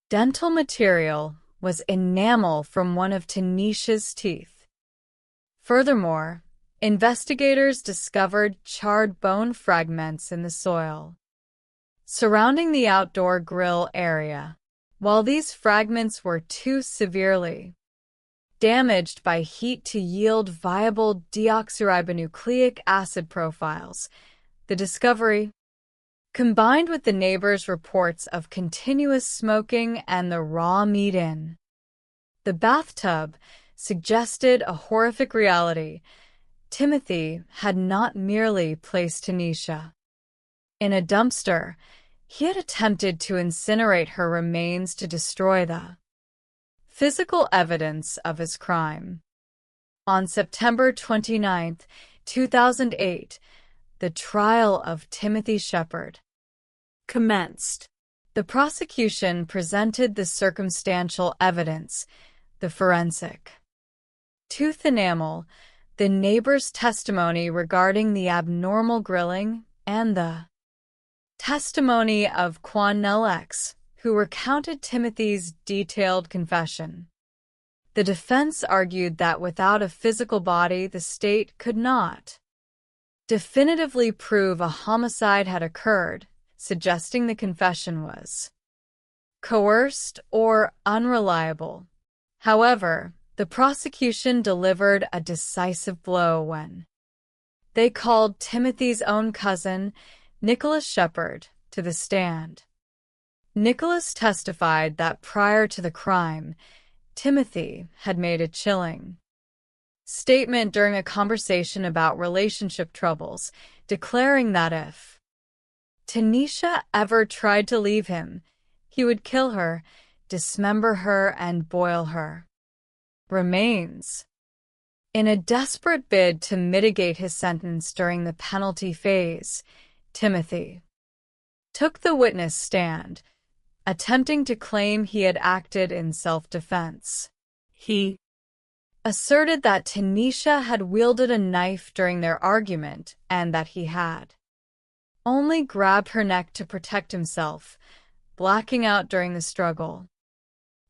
dental material was enamel from one of Tanisha's teeth. Furthermore, investigators discovered charred bone fragments in the soil surrounding the outdoor grill area. While these fragments were too severely damaged by heat to yield viable deoxyribonucleic acid profiles, the discovery, combined with the neighbors' reports of continuous smoking and the raw meat in the bathtub, suggested a horrific reality. Timothy had not merely placed Tanisha in a dumpster, he had attempted to incinerate her remains to destroy the physical evidence of his crime. On September 29, 2008, the trial of Timothy Shepard commenced. The prosecution presented the circumstantial evidence, the forensic tooth enamel, the neighbor's testimony regarding the abnormal grilling, and the testimony of Quanell X, who recounted Timothy's detailed confession. The defense argued that without a physical body, the state could not definitively prove a homicide had occurred, suggesting the confession was coerced or unreliable. However, the prosecution delivered a decisive blow when they called Timothy's own cousin, Nicholas Shepard, to the stand. Nicholas testified that prior to the crime, Timothy had made a chilling statement during a conversation about relationship troubles, declaring that if Tanisha ever tried to leave him, he would kill her, dismember her, and boil her remains. In a desperate bid to mitigate his sentence during the penalty phase, Timothy took the witness stand, attempting to claim he had acted in self-defense. He asserted that Tanisha had wielded a knife during their argument and that he had only grabbed her neck to protect himself, blacking out during the struggle.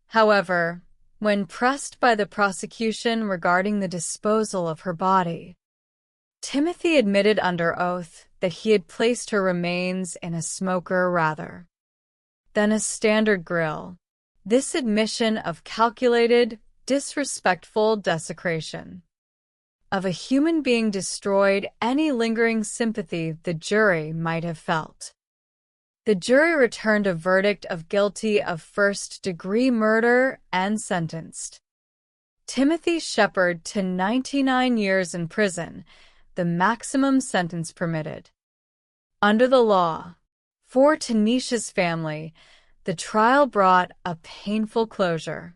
However, when pressed by the prosecution regarding the disposal of her body, Timothy admitted under oath that he had placed her remains in a smoker rather than a standard grill. This admission of calculated, disrespectful desecration of a human being destroyed any lingering sympathy the jury might have felt. The jury returned a verdict of guilty of first-degree murder and sentenced Timothy Shepard to 99 years in prison, the maximum sentence permitted under the law. For Tanisha's family, the trial brought a painful closure.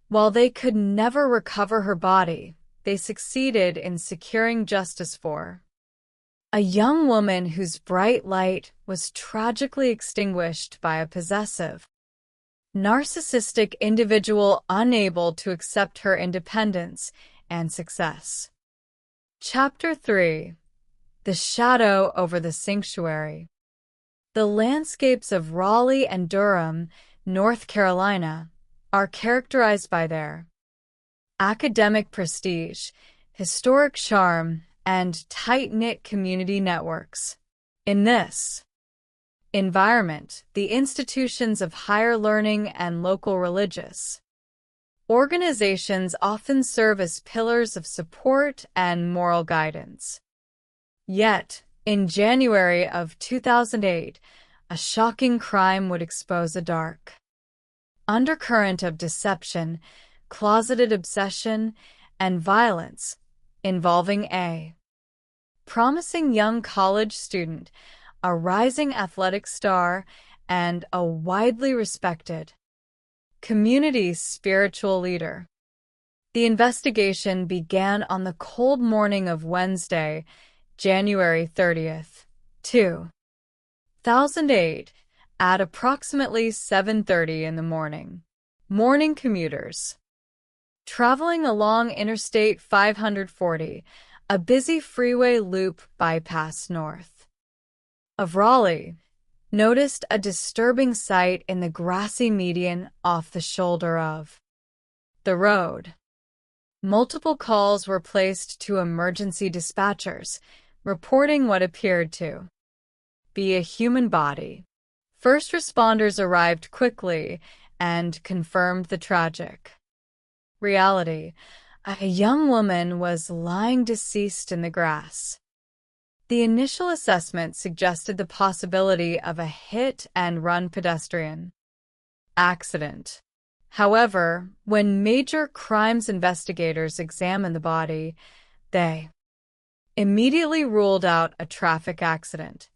While they could never recover her body, they succeeded in securing justice for a young woman whose bright light was tragically extinguished by a possessive, narcissistic individual unable to accept her independence and success. Chapter 3: The Shadow over the Sanctuary. The landscapes of Raleigh and Durham, North Carolina, are characterized by their academic prestige, historic charm, and tight-knit community networks. In this environment, the institutions of higher learning and local religious organizations often serve as pillars of support and moral guidance. Yet, in January of 2008, a shocking crime would expose a dark undercurrent of deception, closeted obsession, and violence involving a promising young college student, a rising athletic star, and a widely respected community spiritual leader. The investigation began on the cold morning of Wednesday, January 30th, 2008, at approximately 7:30 in the morning. Morning commuters. Traveling along Interstate 540, a busy freeway loop bypass north of Raleigh, noticed a disturbing sight in the grassy median off the shoulder of the road. Multiple calls were placed to emergency dispatchers, reporting what appeared to be a human body. First responders arrived quickly and confirmed the tragic reality. A young woman was lying deceased in the grass. The initial assessment suggested the possibility of a hit-and-run pedestrian accident. However, when major crimes investigators examined the body, they immediately ruled out a traffic accident.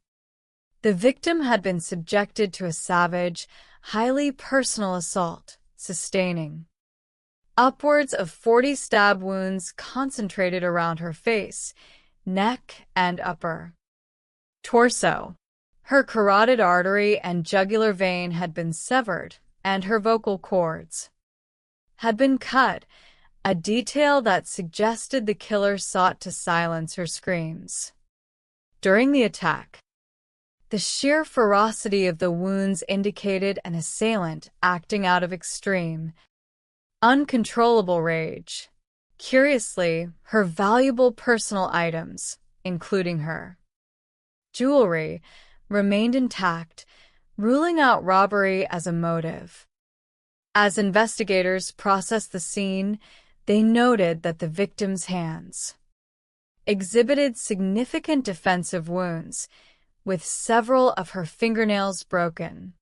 The victim had been subjected to a savage, highly personal assault, sustaining upwards of 40 stab wounds concentrated around her face, neck, and upper torso. Her carotid artery and jugular vein had been severed, and her vocal cords had been cut, a detail that suggested the killer sought to silence her screams. During the attack, the sheer ferocity of the wounds indicated an assailant acting out of extreme, uncontrollable rage. Curiously, her valuable personal items, including her jewelry, remained intact, ruling out robbery as a motive. As investigators processed the scene, they noted that the victim's hands exhibited significant defensive wounds, with several of her fingernails broken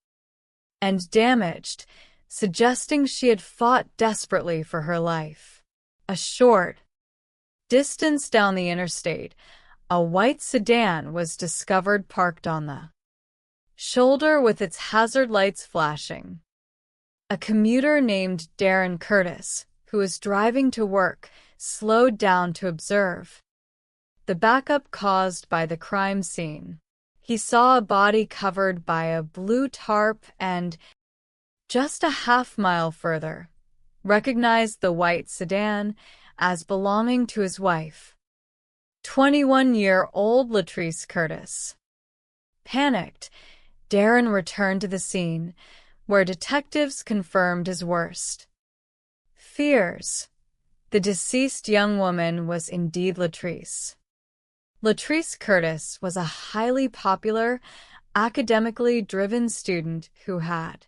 and damaged, suggesting she had fought desperately for her life. A short distance down the interstate, a white sedan was discovered parked on the shoulder with its hazard lights flashing. A commuter named Darren Curtis, who was driving to work, slowed down to observe the backup caused by the crime scene. He saw a body covered by a blue tarp and, just a half-mile further, recognized the white sedan as belonging to his wife, 21-year-old Latrice Curtis. Panicked, Darren returned to the scene, where detectives confirmed his worst fears. The deceased young woman was indeed Latrice. Latrice Curtis was a highly popular, academically driven student who had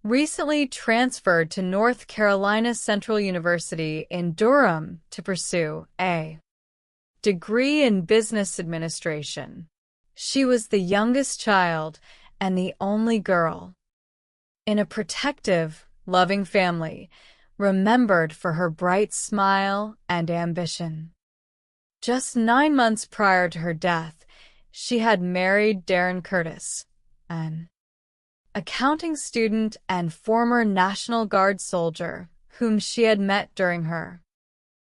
recently transferred to North Carolina Central University in Durham to pursue a degree in business administration. She was the youngest child and the only girl in a protective, loving family, remembered for her bright smile and ambition. Just 9 months prior to her death, she had married Darren Curtis, an accounting student and former National Guard soldier whom she had met during her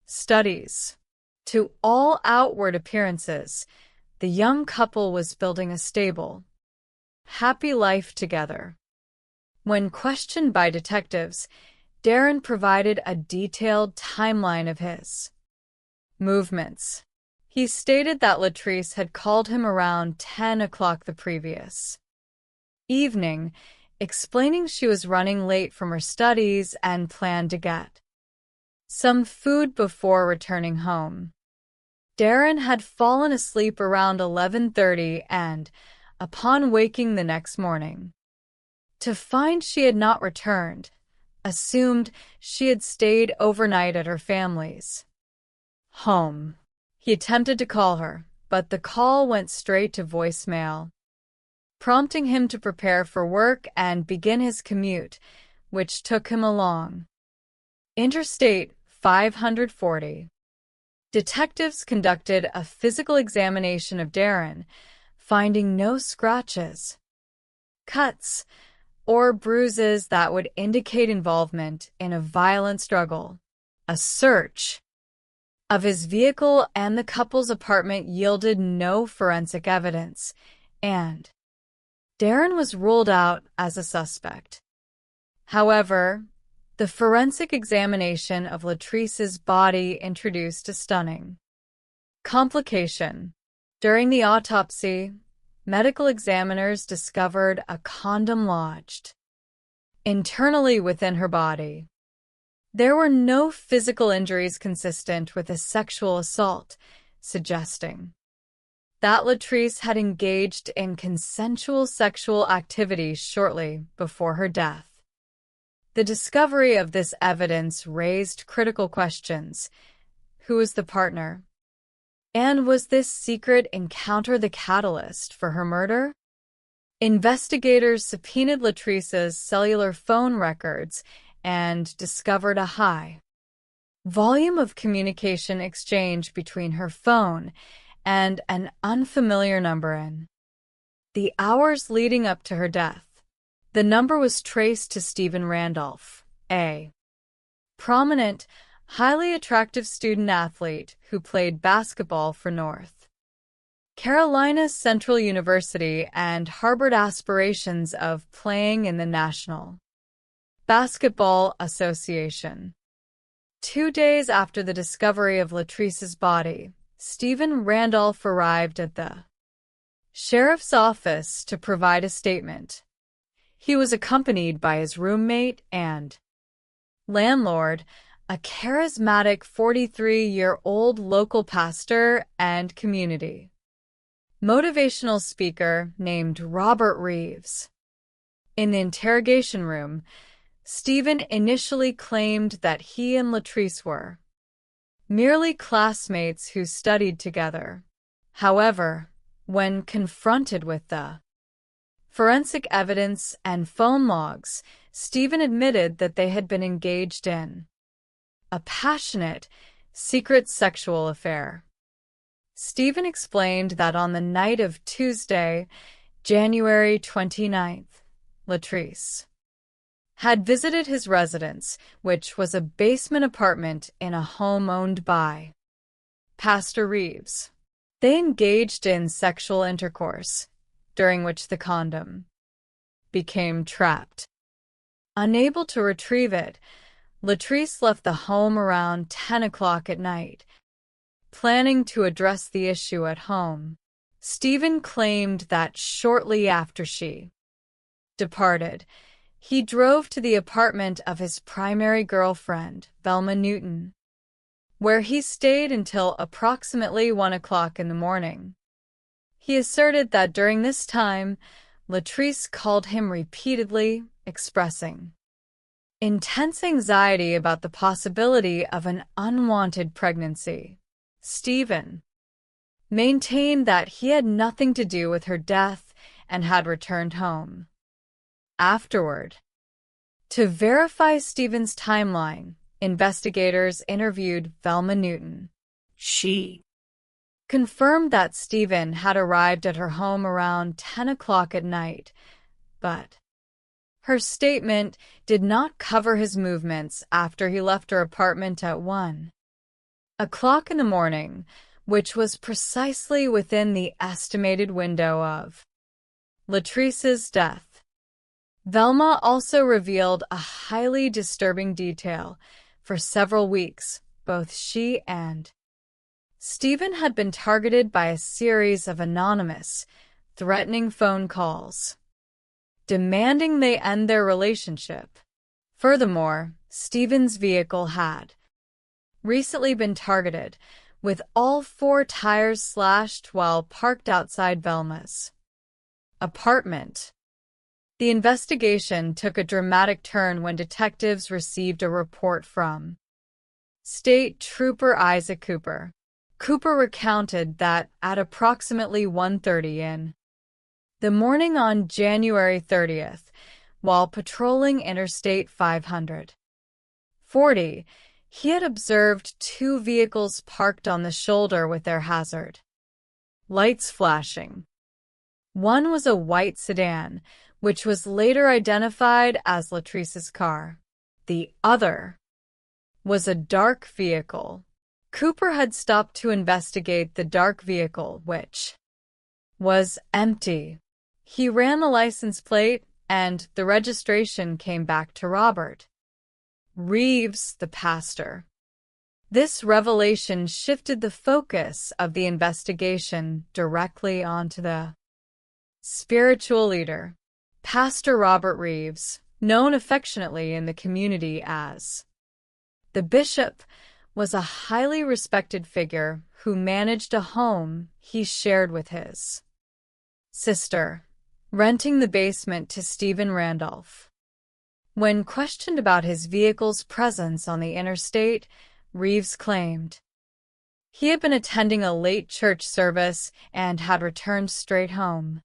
studies. To all outward appearances, the young couple was building a stable, happy life together. When questioned by detectives, Darren provided a detailed timeline of his movements. He stated that Latrice had called him around 10 o'clock the previous evening, explaining she was running late from her studies and planned to get some food before returning home. Darren had fallen asleep around 11:30 and, upon waking the next morning, to find she had not returned, assumed she had stayed overnight at her family's home. He attempted to call her, but the call went straight to voicemail, prompting him to prepare for work and begin his commute, which took him along Interstate 540. Detectives conducted a physical examination of Darren, finding no scratches, cuts, or bruises that would indicate involvement in a violent struggle. A search of his vehicle and the couple's apartment yielded no forensic evidence, and Darren was ruled out as a suspect. However, the forensic examination of Latrice's body introduced a stunning complication. During the autopsy, medical examiners discovered a condom lodged internally within her body. There were no physical injuries consistent with a sexual assault, suggesting that Latrice had engaged in consensual sexual activity shortly before her death. The discovery of this evidence raised critical questions. Who was the partner? And was this secret encounter the catalyst for her murder? Investigators subpoenaed Latrice's cellular phone records and discovered a high volume of communication exchange between her phone and an unfamiliar number in the hours leading up to her death. The number was traced to Stephen Randolph, a prominent, highly attractive student athlete who played basketball for North Carolina Central University and harbored aspirations of playing in the National Basketball Association. 2 days after the discovery of Latrice's body, Stephen Randolph arrived at the sheriff's office to provide a statement. He was accompanied by his roommate and landlord, a charismatic 43-year-old local pastor and community motivational speaker named Robert Reeves. In the interrogation room, Stephen initially claimed that he and Latrice were merely classmates who studied together. However, when confronted with the forensic evidence and phone logs, Stephen admitted that they had been engaged in a passionate, secret sexual affair. Stephen explained that on the night of Tuesday, January 29th, Latrice had visited his residence, which was a basement apartment in a home owned by Pastor Reeves. They engaged in sexual intercourse, during which the condom became trapped. Unable to retrieve it, Latrice left the home around 10 o'clock at night, planning to address the issue at home. Stephen claimed that shortly after she departed, he drove to the apartment of his primary girlfriend, Velma Newton, where he stayed until approximately 1 o'clock in the morning. He asserted that during this time, Latrice called him repeatedly, expressing intense anxiety about the possibility of an unwanted pregnancy. Stephen maintained that he had nothing to do with her death and had returned home. Afterward, to verify Stephen's timeline, investigators interviewed Velma Newton. She confirmed that Stephen had arrived at her home around 10 o'clock at night, but her statement did not cover his movements after he left her apartment at 1 o'clock in the morning, which was precisely within the estimated window of Latrice's death. Velma also revealed a highly disturbing detail. For several weeks, both she and Stephen had been targeted by a series of anonymous, threatening phone calls, demanding they end their relationship. Furthermore, Stephen's vehicle had recently been targeted, with all 4 tires slashed while parked outside Velma's apartment. The investigation took a dramatic turn when detectives received a report from State Trooper Isaac Cooper. Cooper recounted that at approximately 1:30 in the morning on January 30th, while patrolling Interstate 540, he had observed 2 vehicles parked on the shoulder with their hazard lights flashing. One was a white sedan, which was later identified as Latrice's car. The other was a dark vehicle. Cooper had stopped to investigate the dark vehicle, which was empty. He ran the license plate, and the registration came back to Robert Reeves, the pastor. This revelation shifted the focus of the investigation directly onto the spiritual leader, Pastor Robert Reeves, known affectionately in the community as the Bishop, was a highly respected figure who managed a home he shared with his sister, renting the basement to Stephen Randolph. When questioned about his vehicle's presence on the interstate, Reeves claimed he had been attending a late church service and had returned straight home,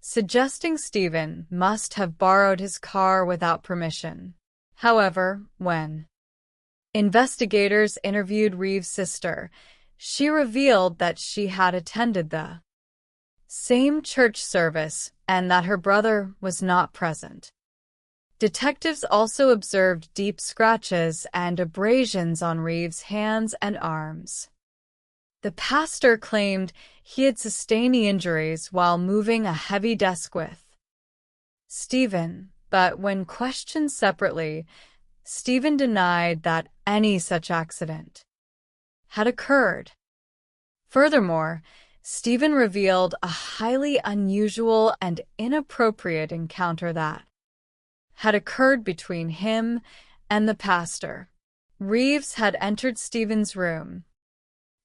suggesting Stephen must have borrowed his car without permission. However, when investigators interviewed Reeves' sister, she revealed that she had attended the same church service and that her brother was not present. Detectives also observed deep scratches and abrasions on Reeves' hands and arms. The pastor claimed he had sustained the injuries while moving a heavy desk with Stephen, but when questioned separately, Stephen denied that any such accident had occurred. Furthermore, Stephen revealed a highly unusual and inappropriate encounter that had occurred between him and the pastor. Reeves had entered Stephen's room,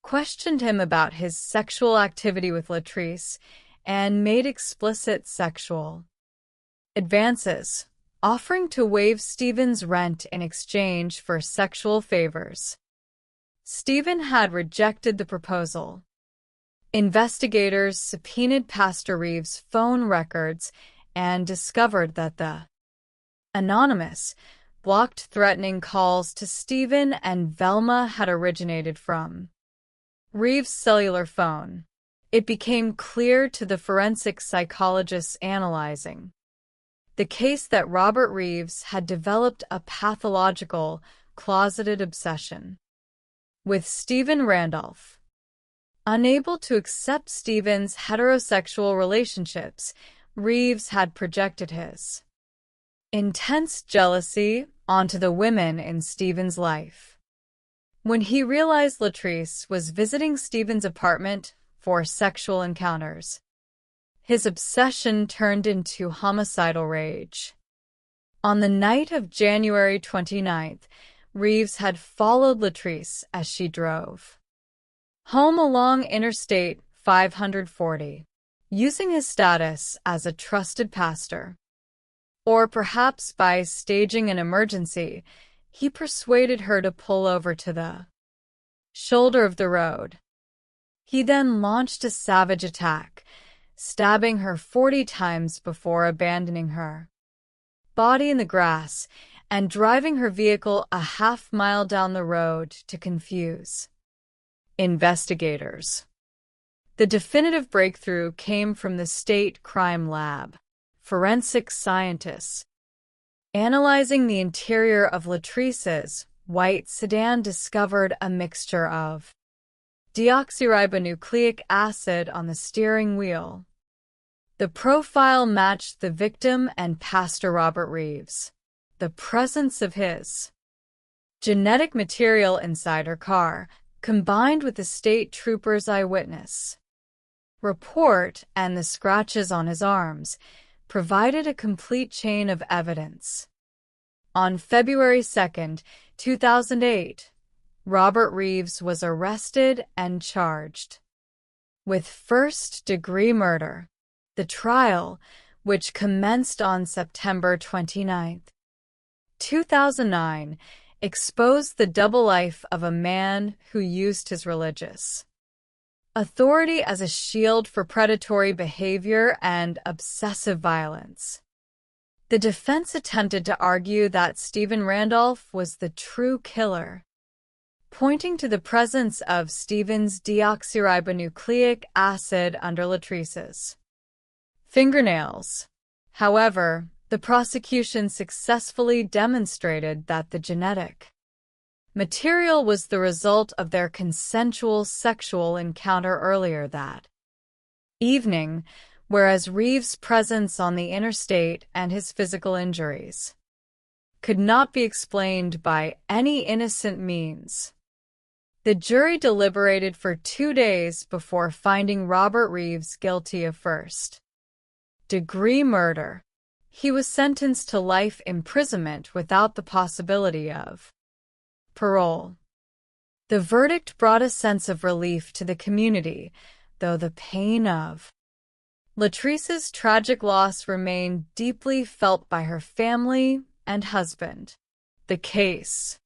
questioned him about his sexual activity with Latrice, and made explicit sexual advances, offering to waive Stephen's rent in exchange for sexual favors. Stephen had rejected the proposal. Investigators subpoenaed Pastor Reeves' phone records and discovered that the anonymous, blocked threatening calls to Stephen and Velma had originated from Reeves' cellular phone. It became clear to the forensic psychologists analyzing the case that Robert Reeves had developed a pathological, closeted obsession with Stephen Randolph. Unable to accept Stephen's heterosexual relationships, Reeves had projected his intense jealousy onto the women in Stephen's life. When he realized Latrice was visiting Stephen's apartment for sexual encounters, his obsession turned into homicidal rage. On the night of January 29th, Reeves had followed Latrice as she drove home along Interstate 540, using his status as a trusted pastor. Or perhaps by staging an emergency, he persuaded her to pull over to the shoulder of the road. He then launched a savage attack, stabbing her 40 times before abandoning her body in the grass and driving her vehicle a half-mile down the road to confuse investigators. The definitive breakthrough came from the state crime lab. Forensic scientists analyzing the interior of Latrice's white sedan discovered a mixture of deoxyribonucleic acid on the steering wheel. The profile matched the victim and Pastor Robert Reeves. The presence of his genetic material inside her car, combined with the state trooper's eyewitness report and the scratches on his arms, provided a complete chain of evidence. On February 2, 2008, Robert Reeves was arrested and charged with first-degree murder. The trial, which commenced on September 29, 2009, exposed the double life of a man who used his religious authority as a shield for predatory behavior and obsessive violence. The defense attempted to argue that Stephen Randolph was the true killer, pointing to the presence of Stephen's deoxyribonucleic acid under Latrice's fingernails. However, the prosecution successfully demonstrated that the genetic Material was the result of their consensual sexual encounter earlier that evening, whereas Reeves' presence on the interstate and his physical injuries could not be explained by any innocent means. The jury deliberated for 2 days before finding Robert Reeves guilty of first-degree murder. He was sentenced to life imprisonment without the possibility of parole. The verdict brought a sense of relief to the community, though the pain of Latrice's tragic loss remained deeply felt by her family and husband. The case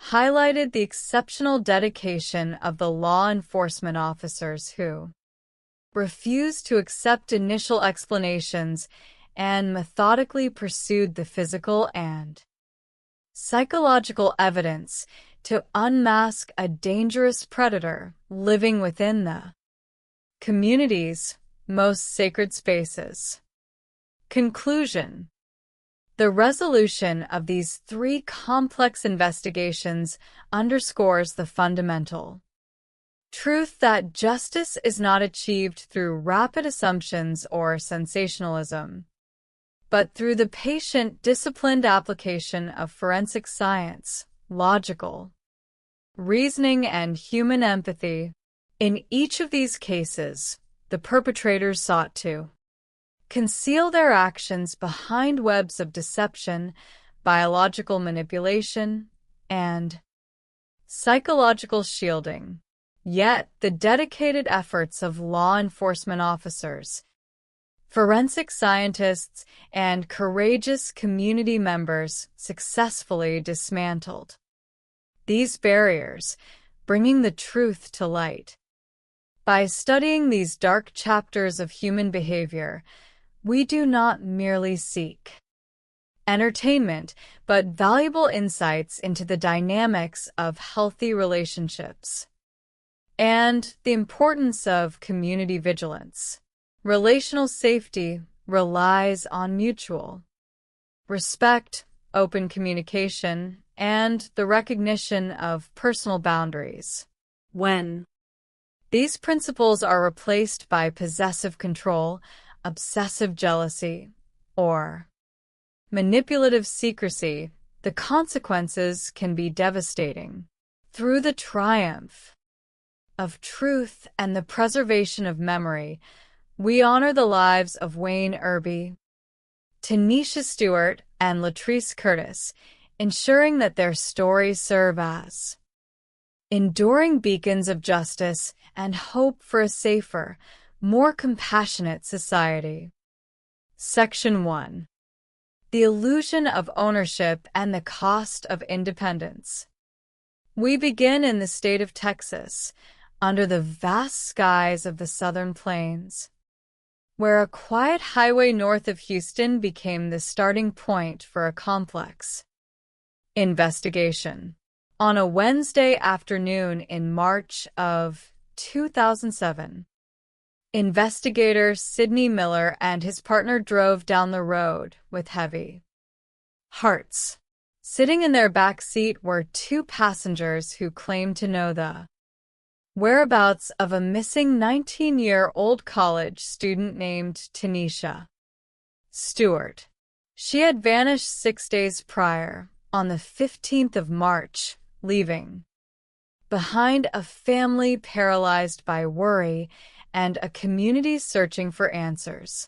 highlighted the exceptional dedication of the law enforcement officers who refused to accept initial explanations and methodically pursued the physical and psychological evidence to unmask a dangerous predator living within the community's most sacred spaces. Conclusion: the resolution of these 3 complex investigations underscores the fundamental truth that justice is not achieved through rapid assumptions or sensationalism, but through the patient, disciplined application of forensic science, logical reasoning, and human empathy. In each of these cases, the perpetrators sought to conceal their actions behind webs of deception, biological manipulation, and psychological shielding. Yet, the dedicated efforts of law enforcement officers, forensic scientists, and courageous community members successfully dismantled these barriers, bringing the truth to light. By studying these dark chapters of human behavior, we do not merely seek entertainment, but valuable insights into the dynamics of healthy relationships and the importance of community vigilance. Relational safety relies on mutual respect, open communication, and the recognition of personal boundaries. When these principles are replaced by possessive control, obsessive jealousy, or manipulative secrecy, the consequences can be devastating. Through the triumph of truth and the preservation of memory, we honor the lives of Wayne Irby, Tanisha Stewart, and Latrice Curtis, ensuring that their stories serve as enduring beacons of justice and hope for a safer, more compassionate society. Section 1. The illusion of ownership and the cost of independence. We begin in the state of Texas, under the vast skies of the Southern Plains, where a quiet highway north of Houston became the starting point for a complex investigation. On a Wednesday afternoon in March of 2007, investigator Sidney Miller and his partner drove down the road with heavy hearts. Sitting in their back seat were 2 passengers who claimed to know the whereabouts of a missing 19-year-old college student named Tanisha Stewart. She had vanished 6 days prior, on the 15th of March, leaving behind a family paralyzed by worry and a community searching for answers.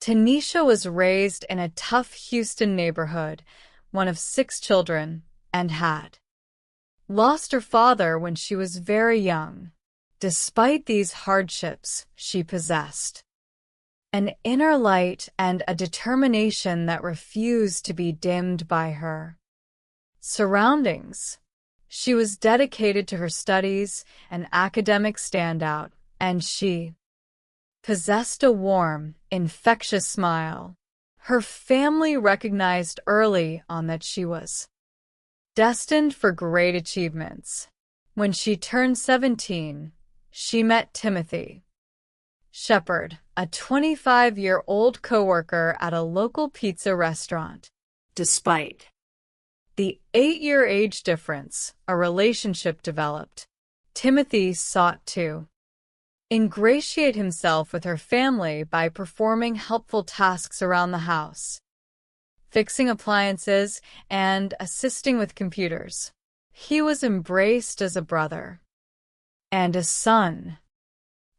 Tanisha was raised in a tough Houston neighborhood, one of 6 children, and had lost her father when she was very young. Despite these hardships, she possessed an inner light and a determination that refused to be dimmed by her surroundings. She was dedicated to her studies, an academic standout, and she possessed a warm, infectious smile. Her family recognized early on that she was destined for great achievements. When she turned 17, she met Timothy Shepard, a 25-year-old coworker at a local pizza restaurant. Despite the 8-year age difference a relationship developed, Timothy sought to ingratiate himself with her family by performing helpful tasks around the house, fixing appliances, and assisting with computers. He was embraced as a brother and a son.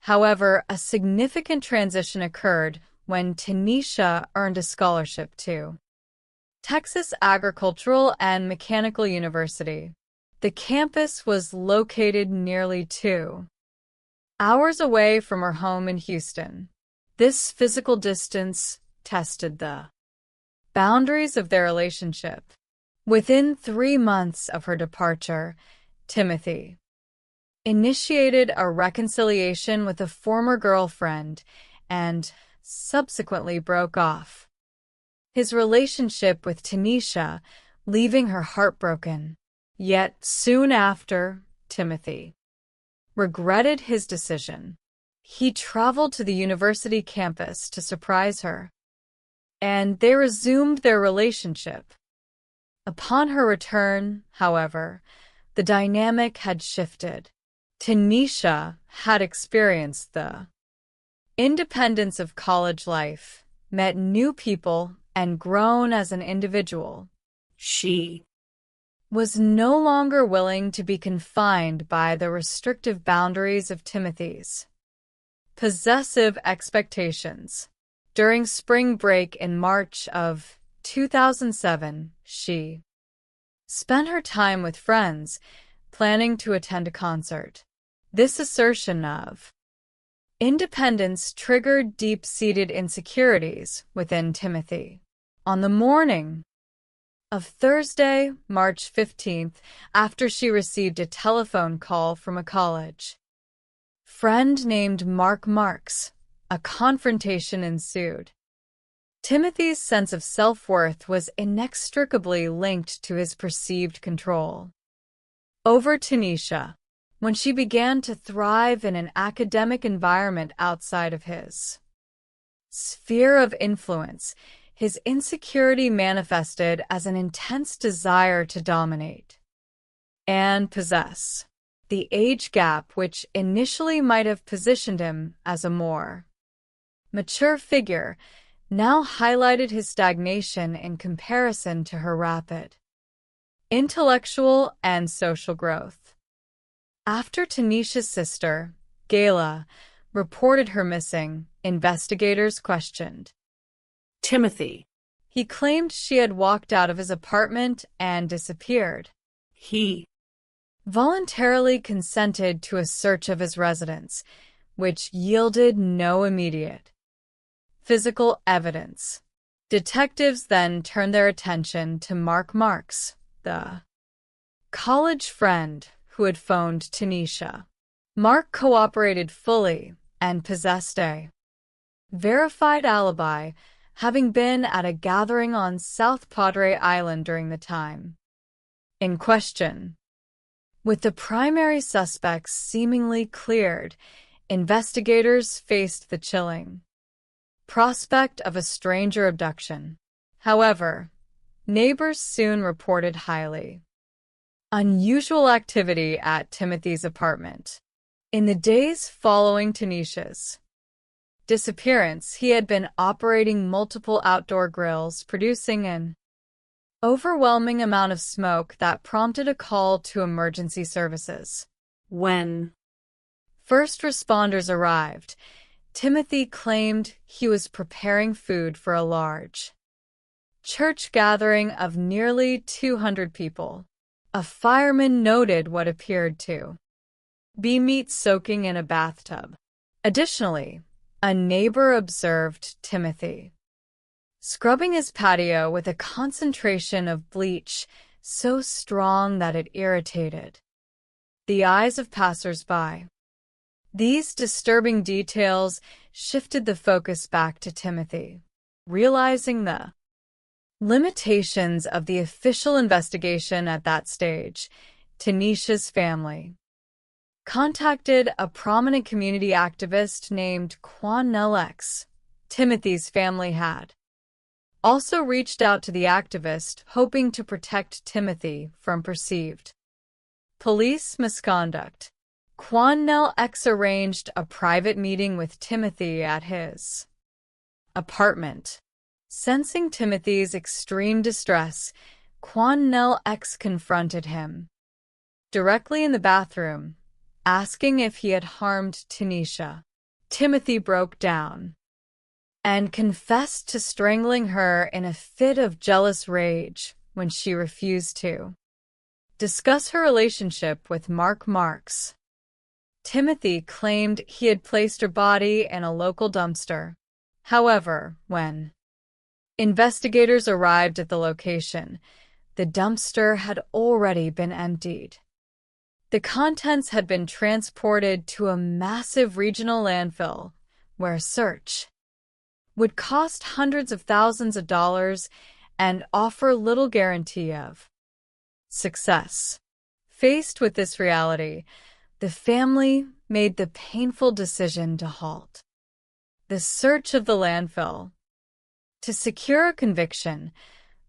However, a significant transition occurred when Tanisha earned a scholarship to Texas Agricultural and Mechanical University. The campus was located nearly 2 hours away from her home in Houston. This physical distance tested the boundaries of their relationship. Within 3 months of her departure, Timothy initiated a reconciliation with a former girlfriend and subsequently broke off his relationship with Tanisha, leaving her heartbroken. Yet soon after, Timothy regretted his decision. He traveled to the university campus to surprise her, and they resumed their relationship. Upon her return, however, the dynamic had shifted. Tanisha had experienced the independence of college life, met new people, and grown as an individual. She was no longer willing to be confined by the restrictive boundaries of Timothy's possessive expectations. During spring break in March of 2007, she spent her time with friends, planning to attend a concert. This assertion of independence triggered deep-seated insecurities within Timothy. On the morning of Thursday, March 15th, after she received a telephone call from a college friend named Mark Marks, a confrontation ensued. Timothy's sense of self-worth was inextricably linked to his perceived control over Tanisha. When she began to thrive in an academic environment outside of his sphere of influence, his insecurity manifested as an intense desire to dominate and possess. The age gap, which initially might have positioned him as a more mature figure, now highlighted his stagnation in comparison to her rapid intellectual and social growth. After Tanisha's sister, Gayla, reported her missing, investigators questioned Timothy. He claimed she had walked out of his apartment and disappeared. He voluntarily consented to a search of his residence, which yielded no immediate physical evidence. Detectives then turned their attention to Mark Marks, the college friend who had phoned Tanisha. Mark cooperated fully and possessed a verified alibi, having been at a gathering on South Padre Island during the time in question. With the primary suspects seemingly cleared, investigators faced the chilling prospect of a stranger abduction. However, neighbors soon reported highly unusual activity at Timothy's apartment. In the days following Tanisha's disappearance, he had been operating multiple outdoor grills, producing an overwhelming amount of smoke that prompted a call to emergency services. When first responders arrived, Timothy claimed he was preparing food for a large church gathering of nearly 200 people. A fireman noted what appeared to be meat soaking in a bathtub. Additionally, a neighbor observed Timothy scrubbing his patio with a concentration of bleach so strong that it irritated the eyes of passers-by. These disturbing details shifted the focus back to Timothy. Realizing the limitations of the official investigation at that stage, Tanisha's family contacted a prominent community activist named Quan X. Timothy's family had also reached out to the activist, hoping to protect Timothy from perceived police misconduct. Quannell X arranged a private meeting with Timothy at his apartment. Sensing Timothy's extreme distress, Quannell X confronted him directly in the bathroom, asking if he had harmed Tanisha. Timothy broke down and confessed to strangling her in a fit of jealous rage when she refused to discuss her relationship with Mark Marks. Timothy claimed he had placed her body in a local dumpster. However, when investigators arrived at the location, the dumpster had already been emptied. The contents had been transported to a massive regional landfill where a search would cost hundreds of thousands of dollars and offer little guarantee of success. Faced with this reality, the family made the painful decision to halt the search of the landfill. To secure a conviction,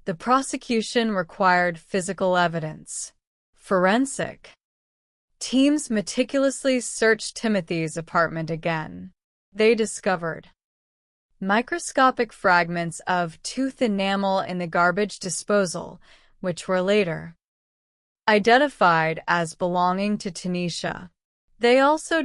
the prosecution required physical evidence. Forensic teams meticulously searched Timothy's apartment again. They discovered microscopic fragments of tooth enamel in the garbage disposal, which were later identified as belonging to Tanisha. They also